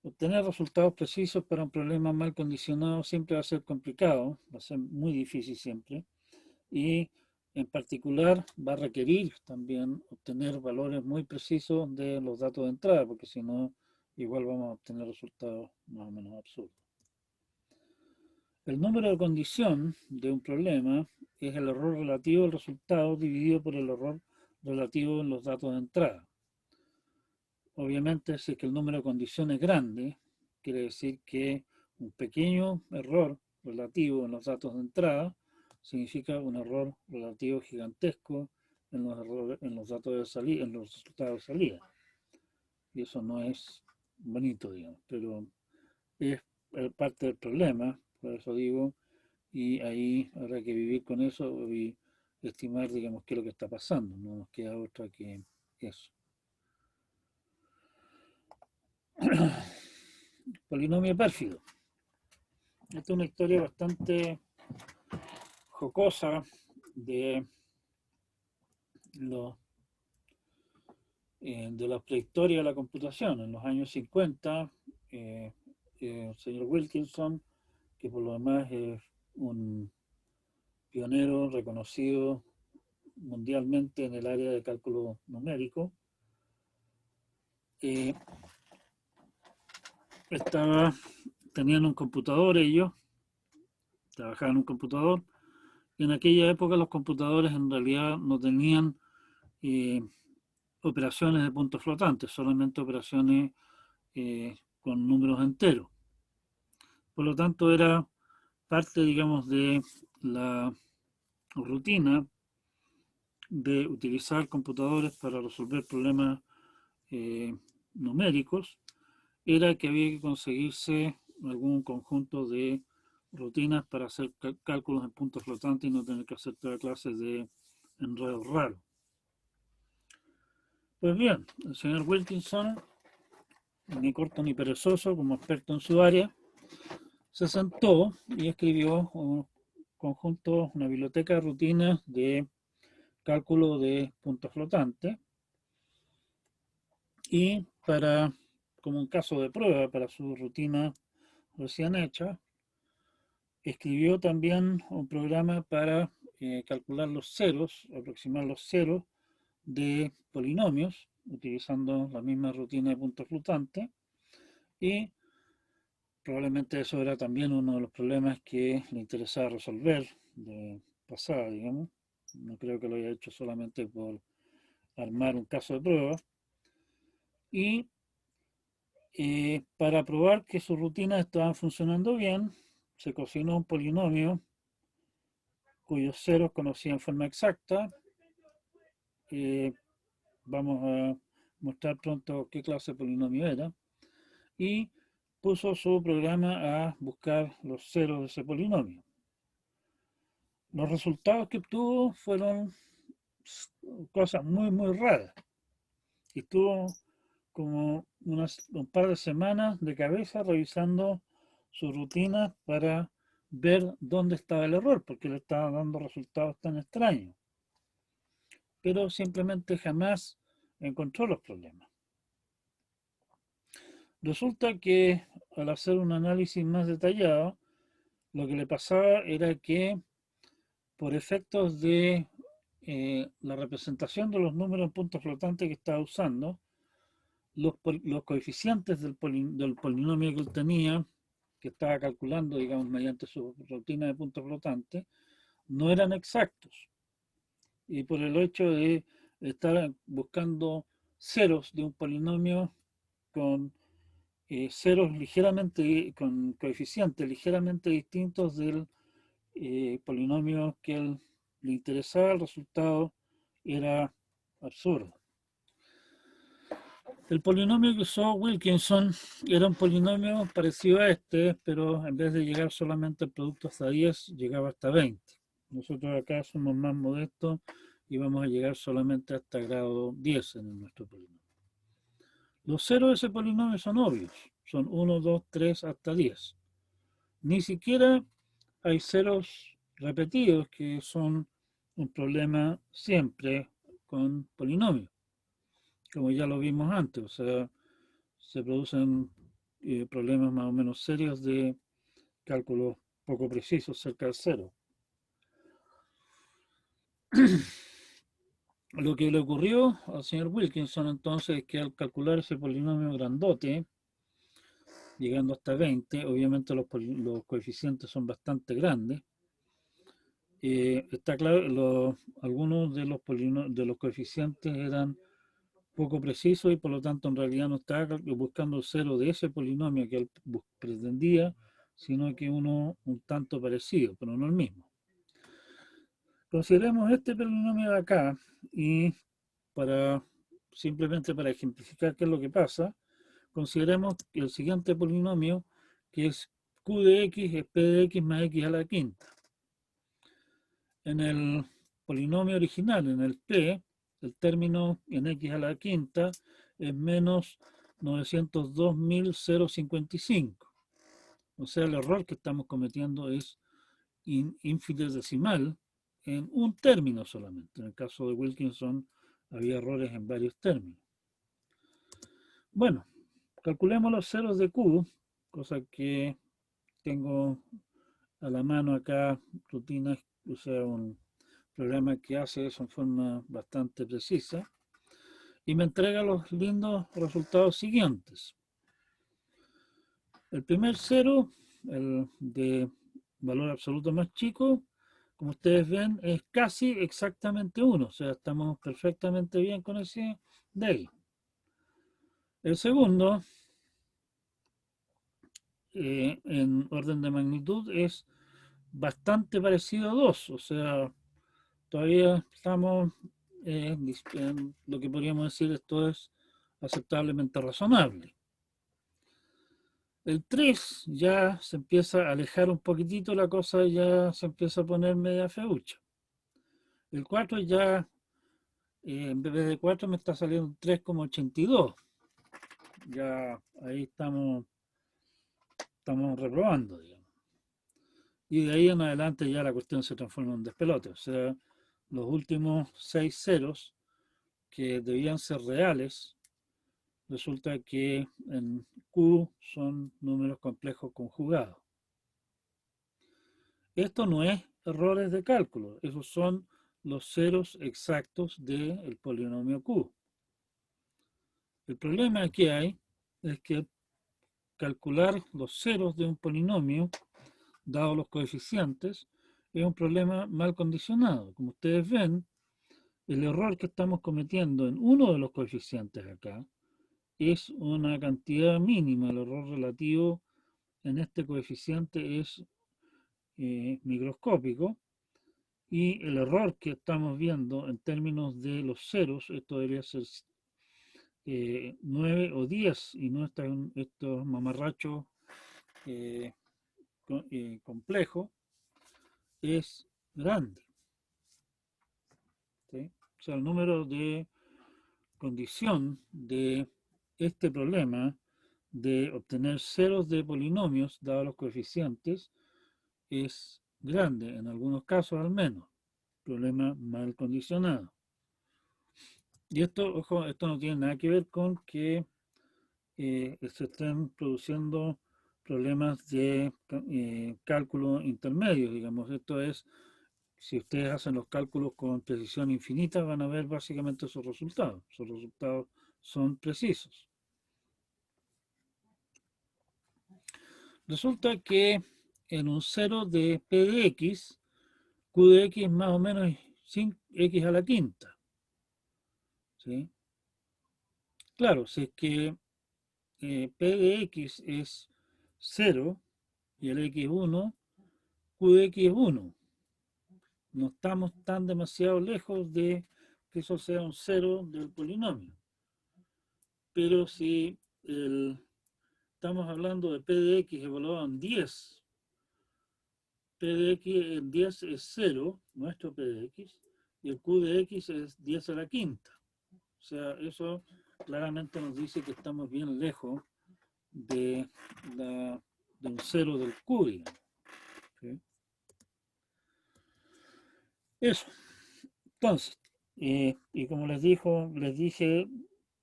obtener resultados precisos para un problema mal condicionado siempre va a ser complicado, va a ser muy difícil siempre, y en particular va a requerir también obtener valores muy precisos de los datos de entrada, porque si no, igual vamos a obtener resultados más o menos absurdos. El número de condición de un problema es el error relativo al resultado dividido por el error relativo en los datos de entrada. Obviamente, si es que el número de condiciones es grande, quiere decir que un pequeño error relativo en los datos de entrada significa un error relativo gigantesco en los datos de salida, en los resultados de salida. Y eso no es bonito, digamos, pero es parte del problema, por eso digo, y ahí habrá que vivir con eso y estimar, digamos, qué es lo que está pasando, no nos queda otra que eso. Polinomio pérfido. Esta es una historia bastante jocosa de la prehistoria de la computación. En los años 50, el señor Wilkinson, que por lo demás es un pionero reconocido mundialmente en el área de cálculo numérico, tenían un computador ellos, trabajaban en un computador, y en aquella época los computadores en realidad no tenían operaciones de puntos flotantes, solamente operaciones con números enteros. Por lo tanto, era parte, digamos, de la rutina de utilizar computadores para resolver problemas numéricos, era que había que conseguirse algún conjunto de rutinas para hacer cálculos en puntos flotantes y no tener que hacer toda clase de enredos raros. Pues bien, el señor Wilkinson, ni corto ni perezoso, como experto en su área, se sentó y escribió un conjunto, una biblioteca de rutinas de cálculo de puntos flotantes, y como un caso de prueba para su rutina recién hecha, escribió también un programa para calcular los ceros, aproximar los ceros de polinomios, utilizando la misma rutina de puntos flotantes, y probablemente eso era también uno de los problemas que le interesaba resolver de pasada, digamos. No creo que lo haya hecho solamente por armar un caso de prueba. Y para probar que sus rutinas estaban funcionando bien, se cocinó un polinomio cuyos ceros conocía en forma exacta. Vamos a mostrar pronto qué clase de polinomio era. Y puso su programa a buscar los ceros de ese polinomio. Los resultados que obtuvo fueron cosas muy, muy raras. Y estuvo como un par de semanas de cabeza revisando su rutina para ver dónde estaba el error, porque le estaba dando resultados tan extraños. Pero simplemente jamás encontró los problemas. Resulta que al hacer un análisis más detallado, lo que le pasaba era que por efectos de la representación de los números en puntos flotantes que estaba usando, los coeficientes del polinomio que él tenía, que estaba calculando, digamos, mediante su rutina de puntos flotantes, no eran exactos. Y por el hecho de estar buscando ceros de un polinomio con ceros ligeramente, con coeficientes ligeramente distintos del polinomio que él le interesaba, el resultado era absurdo. El polinomio que usó Wilkinson era un polinomio parecido a este, pero en vez de llegar solamente al producto hasta 10, llegaba hasta 20. Nosotros acá somos más modestos y vamos a llegar solamente hasta grado 10 en nuestro polinomio. Los ceros de ese polinomio son obvios, son 1, 2, 3 hasta 10. Ni siquiera hay ceros repetidos, que son un problema siempre con polinomios, como ya lo vimos antes. O sea, se producen problemas más o menos serios de cálculos poco precisos cerca del cero. Lo que le ocurrió al señor Wilkinson entonces es que al calcular ese polinomio grandote, llegando hasta 20, obviamente los coeficientes son bastante grandes. Está claro, algunos de los coeficientes eran poco precisos y por lo tanto en realidad no estaba buscando el cero de ese polinomio que él pretendía, sino que uno un tanto parecido, pero no el mismo. Consideremos este polinomio de acá y simplemente para ejemplificar qué es lo que pasa, consideremos el siguiente polinomio, que es q de x es p de x más x a la quinta. En el polinomio original, en el p, el término en x a la quinta es menos 902.055. O sea, el error que estamos cometiendo es infinitesimal en un término solamente. En el caso de Wilkinson había errores en varios términos. Bueno, calculemos los ceros de q, cosa que tengo a la mano acá, rutinas, o sea, un programa que hace eso en forma bastante precisa y me entrega los lindos resultados siguientes. El primer cero, el de valor absoluto más chico, como ustedes ven, es casi exactamente 1, o sea, estamos perfectamente bien con ese de ahí. El segundo, en orden de magnitud, es bastante parecido a 2, o sea, todavía estamos en lo que podríamos decir esto es aceptablemente razonable. El 3 ya se empieza a alejar un poquitito, la cosa ya se empieza a poner media feucha. El 4 ya, en vez de 4 me está saliendo 3,82. Ya ahí estamos reprobando, digamos. Y de ahí en adelante ya la cuestión se transforma en un despelote. O sea, los últimos 6 ceros que debían ser reales, resulta que en Q son números complejos conjugados. Esto no es errores de cálculo, esos son los ceros exactos del polinomio Q. El problema que hay es que calcular los ceros de un polinomio, dado los coeficientes, es un problema mal condicionado. Como ustedes ven, el error que estamos cometiendo en uno de los coeficientes acá es una cantidad mínima. El error relativo en este coeficiente es microscópico y el error que estamos viendo en términos de los ceros, esto debería ser 9 o 10 y no estos mamarrachos complejos, es grande. ¿Sí? O sea, el número de condición de este problema de obtener ceros de polinomios, dados los coeficientes, es grande, en algunos casos al menos. Problema mal condicionado. Y esto, ojo, esto no tiene nada que ver con que se estén produciendo problemas de cálculo intermedio, digamos. Esto es, si ustedes hacen los cálculos con precisión infinita, van a ver básicamente sus resultados. Sus resultados son precisos. Resulta que en un cero de p de x, q de x es más o menos x a la quinta. ¿Sí? Claro, si es que p de x es 0 y el x es 1, q de x es 1. No estamos tan demasiado lejos de que eso sea un 0 del polinomio. Pero si estamos hablando de p de x evaluado en 10, p de x en 10 es 0, nuestro p de x, y el q de x es 10 a la quinta. O sea, eso claramente nos dice que estamos bien lejos de un 0 del q, digamos. ¿Sí? Eso. Entonces, y como les dije,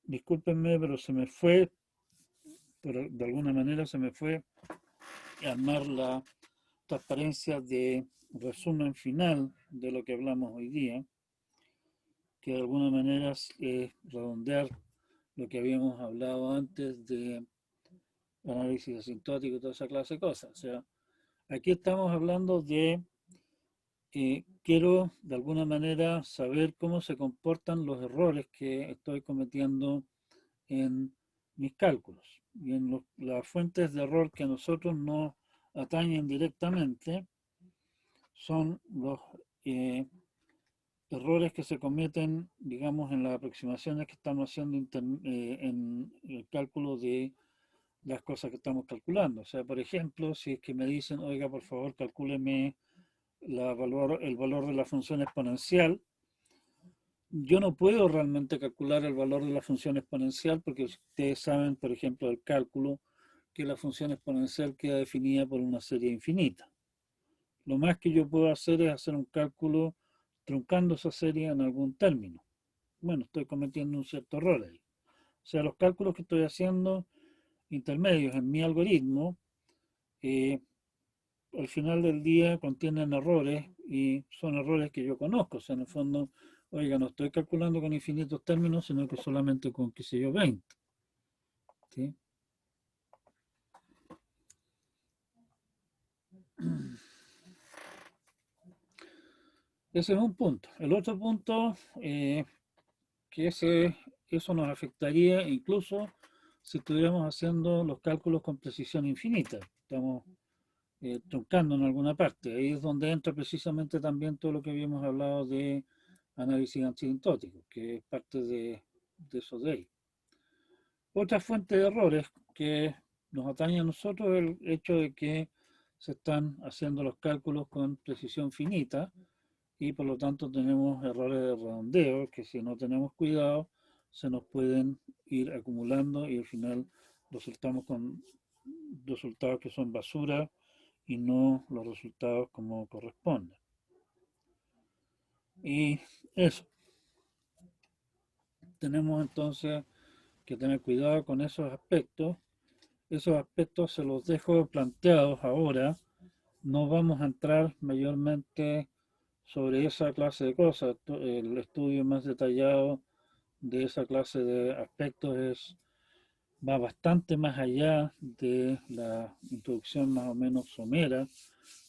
discúlpenme, pero se me fue pero de alguna manera se me fue armar la transparencia de resumen final de lo que hablamos hoy día, que de alguna manera es redondear lo que habíamos hablado antes de análisis asintótico y toda esa clase de cosas. O sea, aquí estamos hablando de quiero de alguna manera saber cómo se comportan los errores que estoy cometiendo en mis cálculos. Y en las fuentes de error que a nosotros nos atañen directamente son los errores que se cometen, digamos, en las aproximaciones que estamos haciendo en el cálculo de las cosas que estamos calculando. O sea, por ejemplo, si es que me dicen, oiga, por favor, calcúleme el valor de la función exponencial, yo no puedo realmente calcular el valor de la función exponencial porque ustedes saben, por ejemplo, del cálculo, que la función exponencial queda definida por una serie infinita. Lo más que yo puedo hacer es hacer un cálculo truncando esa serie en algún término. Bueno, estoy cometiendo un cierto error ahí. O sea, los cálculos que estoy haciendo intermedios en mi algoritmo, al final del día contienen errores y son errores que yo conozco. O sea, en el fondo, oiga, no estoy calculando con infinitos términos, sino que solamente con, qué sé yo, 20. ¿Sí? Ese es un punto. El otro punto, que eso nos afectaría incluso si estuviéramos haciendo los cálculos con precisión infinita. Estamos truncando en alguna parte. Ahí es donde entra precisamente también todo lo que habíamos hablado de análisis asintótico, que es parte de eso de ahí. Otra fuente de errores que nos atañe a nosotros es el hecho de que se están haciendo los cálculos con precisión finita y por lo tanto tenemos errores de redondeo que si no tenemos cuidado se nos pueden ir acumulando y al final resultamos con resultados que son basura y no los resultados como corresponde. Y eso, tenemos entonces que tener cuidado con esos aspectos. Esos aspectos se los dejo planteados ahora. No vamos a entrar mayormente sobre esa clase de cosas. El estudio más detallado de esa clase de aspectos va bastante más allá de la introducción más o menos somera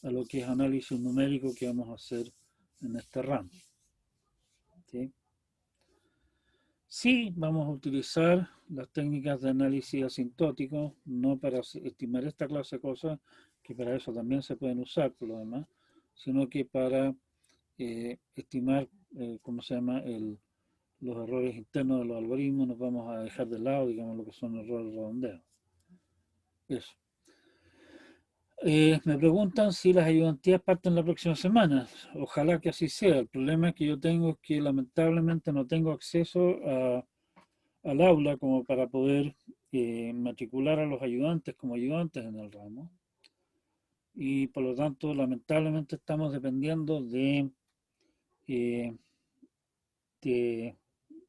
a lo que es análisis numérico que vamos a hacer en este ramo. ¿Sí? Sí, vamos a utilizar las técnicas de análisis asintótico, no para estimar esta clase de cosas, que para eso también se pueden usar por lo demás, sino que para estimar, ¿cómo se llama?, los errores internos de los algoritmos. Nos vamos a dejar de lado, digamos, lo que son errores redondeados. Eso. Me preguntan si las ayudantías parten la próxima semana. Ojalá que así sea. El problema que yo tengo es que lamentablemente no tengo acceso al aula como para poder matricular a los ayudantes como ayudantes en el ramo. Y por lo tanto, lamentablemente estamos dependiendo eh, de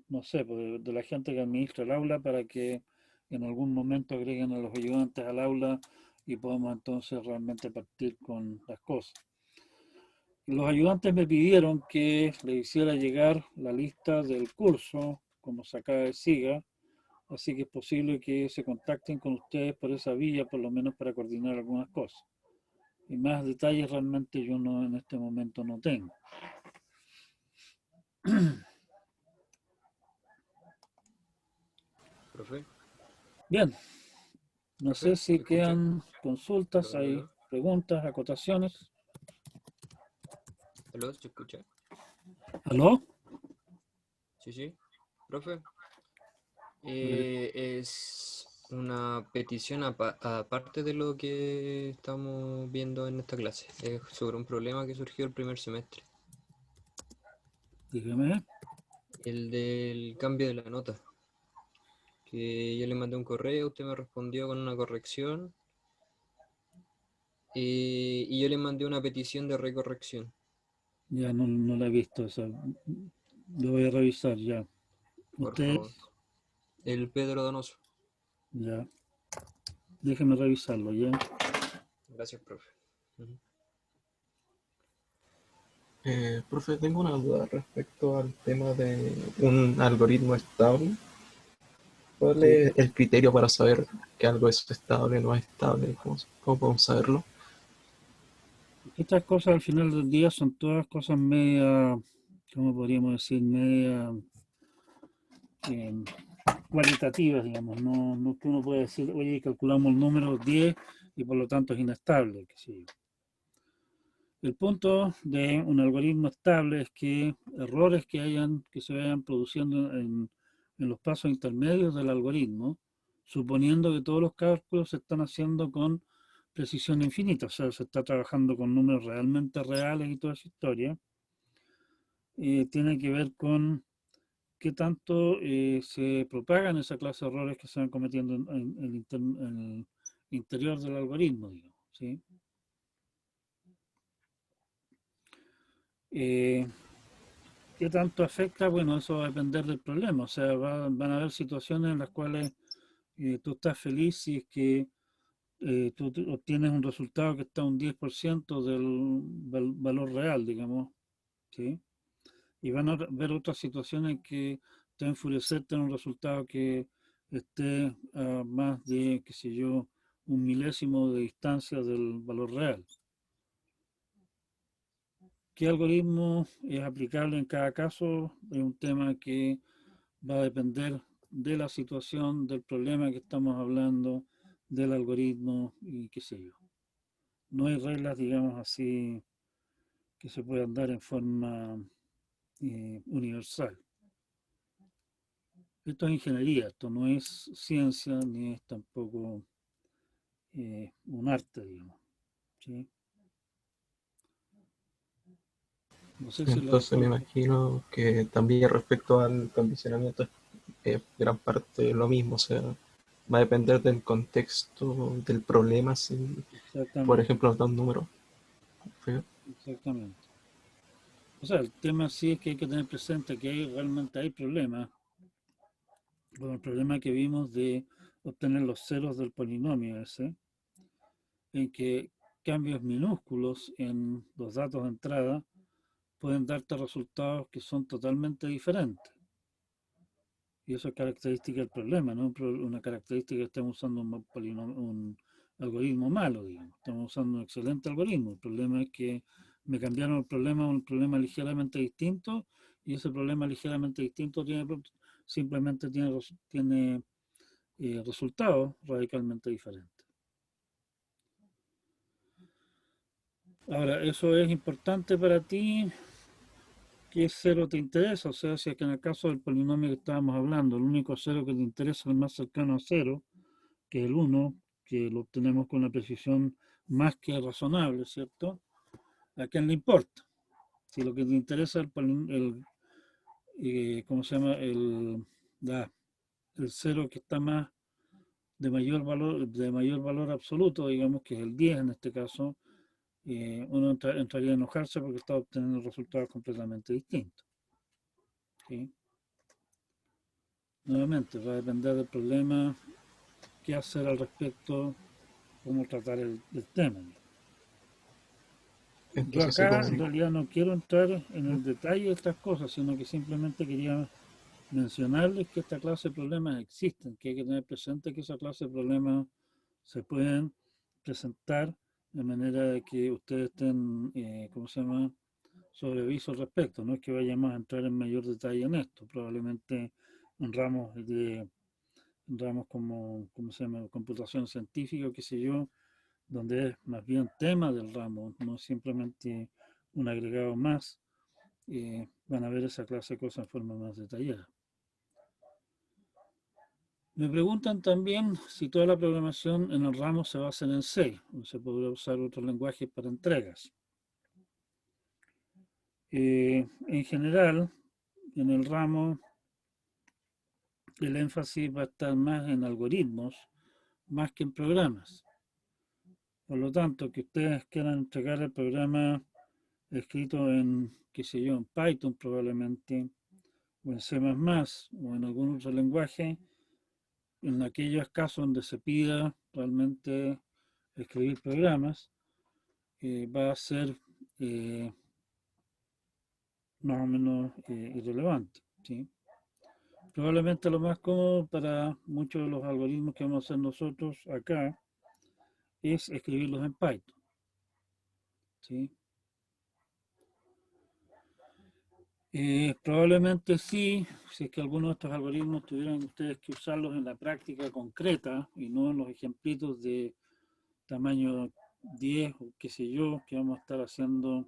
no sé, pues, de la gente que administra el aula para que en algún momento agreguen a los ayudantes al aula y podamos entonces realmente partir con las cosas. Los ayudantes me pidieron que les hiciera llegar la lista del curso, como se acaba de SIGA, así que es posible que se contacten con ustedes por esa vía, por lo menos para coordinar algunas cosas. Y más detalles realmente yo no en este momento no tengo. Profe, Bien, no sé profe, si ¿me escucha? quedan consultas, Aló, aló, hay aló. preguntas, acotaciones. Aló, ¿se escucha? ¿Aló? Sí, sí. Profe, Eh, es una petición aparte de lo que estamos viendo en esta clase. Es sobre un problema que surgió el primer semestre. Dígame. El del cambio de la nota. Que yo le mandé un correo, usted me respondió con una corrección. Y yo le mandé una petición de recorrección. Ya no la he visto esa. Lo voy a revisar ya. Por Usted, favor. El Pedro Donoso. ya. Déjeme revisarlo ya. Gracias, profe. Ujú. Profe, tengo una duda respecto al tema de un algoritmo estable. ¿Cuál Sí. es el criterio para saber que algo es estable o no es estable? ¿Cómo podemos saberlo? Estas cosas al final del día son todas cosas media, ¿cómo podríamos decir? Media eh, cualitativas, digamos. No, no que uno puede decir, oye, calculamos el número 10 y por lo tanto es inestable, qué sé yo. El punto de un algoritmo estable es que errores que se vayan produciendo en los pasos intermedios del algoritmo, suponiendo que todos los cálculos se están haciendo con precisión infinita, o sea, se está trabajando con números realmente reales y toda esa historia, tiene que ver con qué tanto se propagan esa clase de errores que se van cometiendo en el interior del algoritmo, digamos, ¿sí? Eh, ¿Qué tanto afecta? Bueno, eso va a depender del problema. O sea, van a haber situaciones en las cuales tú estás feliz si es que tú obtienes un resultado que está un 10% del valor real, digamos, ¿sí? Y van a haber otras situaciones en que te va a enfurecer tener un resultado que esté a más de, qué sé yo, un milésimo de distancia del valor real. ¿Qué algoritmo es aplicable en cada caso? Es un tema que va a depender de la situación, del problema que estamos hablando, del algoritmo y qué sé yo. No hay reglas, digamos así, que se puedan dar en forma universal. Esto es ingeniería, esto no es ciencia ni es tampoco un arte, digamos. ¿Sí? No sé si la Entonces me respuesta. imagino que también respecto al condicionamiento es gran parte lo mismo, o sea, va a depender del contexto del problema, si por Exactamente, ejemplo nos da un número. ¿Sí? exactamente. O sea, el tema sí es que hay que tener presente que realmente hay problemas. Bueno, el problema que vimos de obtener los ceros del polinomio ese, en que cambios minúsculos en los datos de entrada pueden darte resultados que son totalmente diferentes. Y eso es característica del problema, no una característica que estemos usando un algoritmo malo, digamos. Estamos usando un excelente algoritmo. El problema es que me cambiaron el problema a un problema ligeramente distinto y ese problema ligeramente distinto simplemente tiene resultados radicalmente diferentes. Ahora, eso es importante para ti. ¿Qué cero te interesa? O sea, si es que en el caso del polinomio que estábamos hablando, el único cero que te interesa es el más cercano a cero, que es el uno, que lo obtenemos con una precisión más que razonable, ¿cierto? ¿A quién le importa? Si lo que te interesa es ¿cómo se llama? El cero que está más de mayor valor absoluto, digamos que es el 10 en este caso, uno entraría a enojarse porque está obteniendo resultados completamente distintos. ¿Sí? Nuevamente, va a depender del problema, qué hacer al respecto, cómo tratar el tema. Yo Entonces, sí, acá como en realidad no quiero entrar en el detalle de estas cosas, sino que simplemente quería mencionarles que esta clase de problemas existen, que hay que tener presente que esa clase de problemas se pueden presentar de manera de que ustedes estén, ¿cómo se llama?, sobre aviso al respecto. No es que vayamos a entrar en mayor detalle en esto, probablemente en ramos como, ¿cómo se llama?, computación científica, qué sé yo, donde es más bien tema del ramo, no simplemente un agregado más, van a ver esa clase de cosas en forma más detallada. Me preguntan también si toda la programación en el ramo se basa en C, o se podría usar otros lenguajes para entregas. En general, en el ramo, el énfasis va a estar más en algoritmos, más que en programas. Por lo tanto, que ustedes quieran entregar el programa escrito en, qué sé yo, en Python probablemente, o en C++, o en algún otro lenguaje, en aquellos casos donde se pida realmente escribir programas, va a ser más o menos irrelevante, ¿sí? Probablemente lo más cómodo para muchos de los algoritmos que vamos a hacer nosotros acá es escribirlos en Python, ¿sí? Probablemente sí, si es que algunos de estos algoritmos tuvieran ustedes que usarlos en la práctica concreta y no en los ejemplitos de tamaño 10 o qué sé yo, que vamos a estar haciendo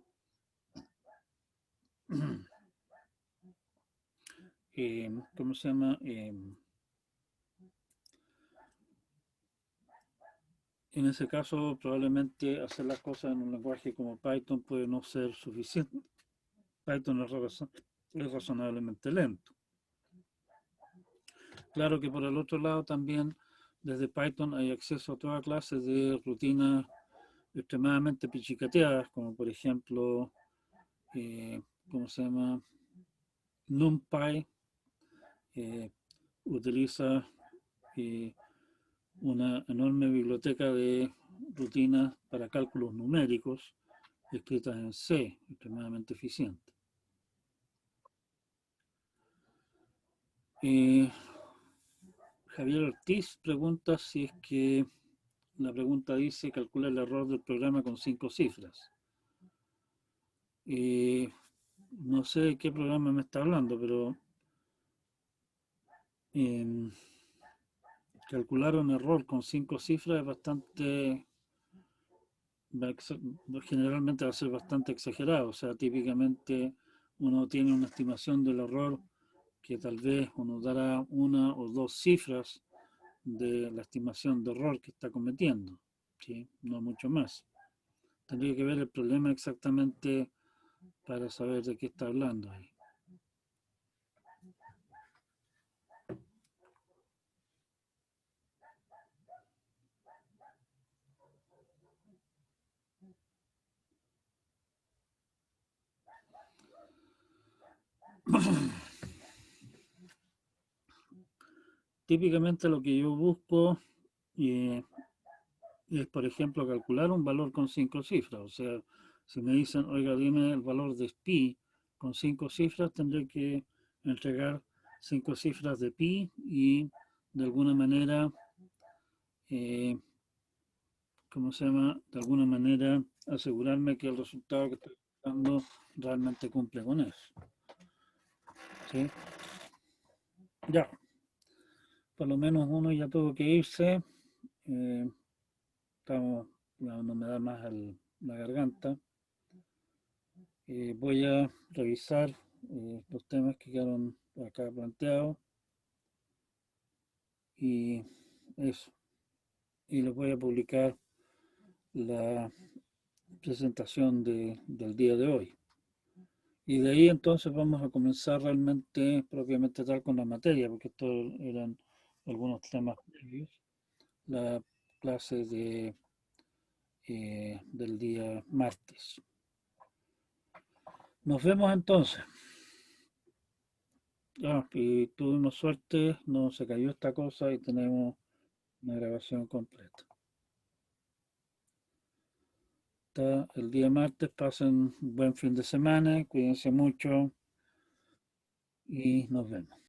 ¿cómo se llama? En ese caso, probablemente hacer las cosas en un lenguaje como Python puede no ser suficiente. Python es razonablemente lento. Claro que por el otro lado también desde Python hay acceso a toda clase de rutinas extremadamente pichicateadas, como por ejemplo, ¿cómo se llama? NumPy utiliza una enorme biblioteca de rutinas para cálculos numéricos escritas en C, extremadamente eficiente. Javier Ortiz pregunta si es que la pregunta dice calcula el error del programa con 5 cifras. No sé de qué programa me está hablando, pero calcular un error con 5 cifras es bastante, generalmente va a ser bastante exagerado. O sea, típicamente uno tiene una estimación del error que tal vez uno dará una o dos cifras de la estimación de error que está cometiendo, ¿sí? No mucho más. Tendría que ver el problema exactamente para saber de qué está hablando ahí. Típicamente lo que yo busco es, por ejemplo, calcular un valor con 5 cifras. O sea, si me dicen, oiga, dime el valor de pi con 5 cifras, tendré que entregar 5 cifras de pi y de alguna manera, eh, ¿cómo se llama? De alguna manera asegurarme que el resultado que estoy buscando realmente cumple con eso. ¿Sí? Ya, por lo menos uno ya tuvo que irse. Estamos, no me da más la garganta. Voy a revisar los temas que quedaron acá planteados y eso. Y les voy a publicar la presentación del día de hoy. Y de ahí entonces vamos a comenzar realmente, propiamente tal, con la materia, porque estos eran algunos temas previos. La clase del día martes. Nos vemos entonces. Y tuvimos suerte, no se cayó esta cosa y tenemos una grabación completa. Hasta el día martes, pasen un buen fin de semana, cuídense mucho y nos vemos.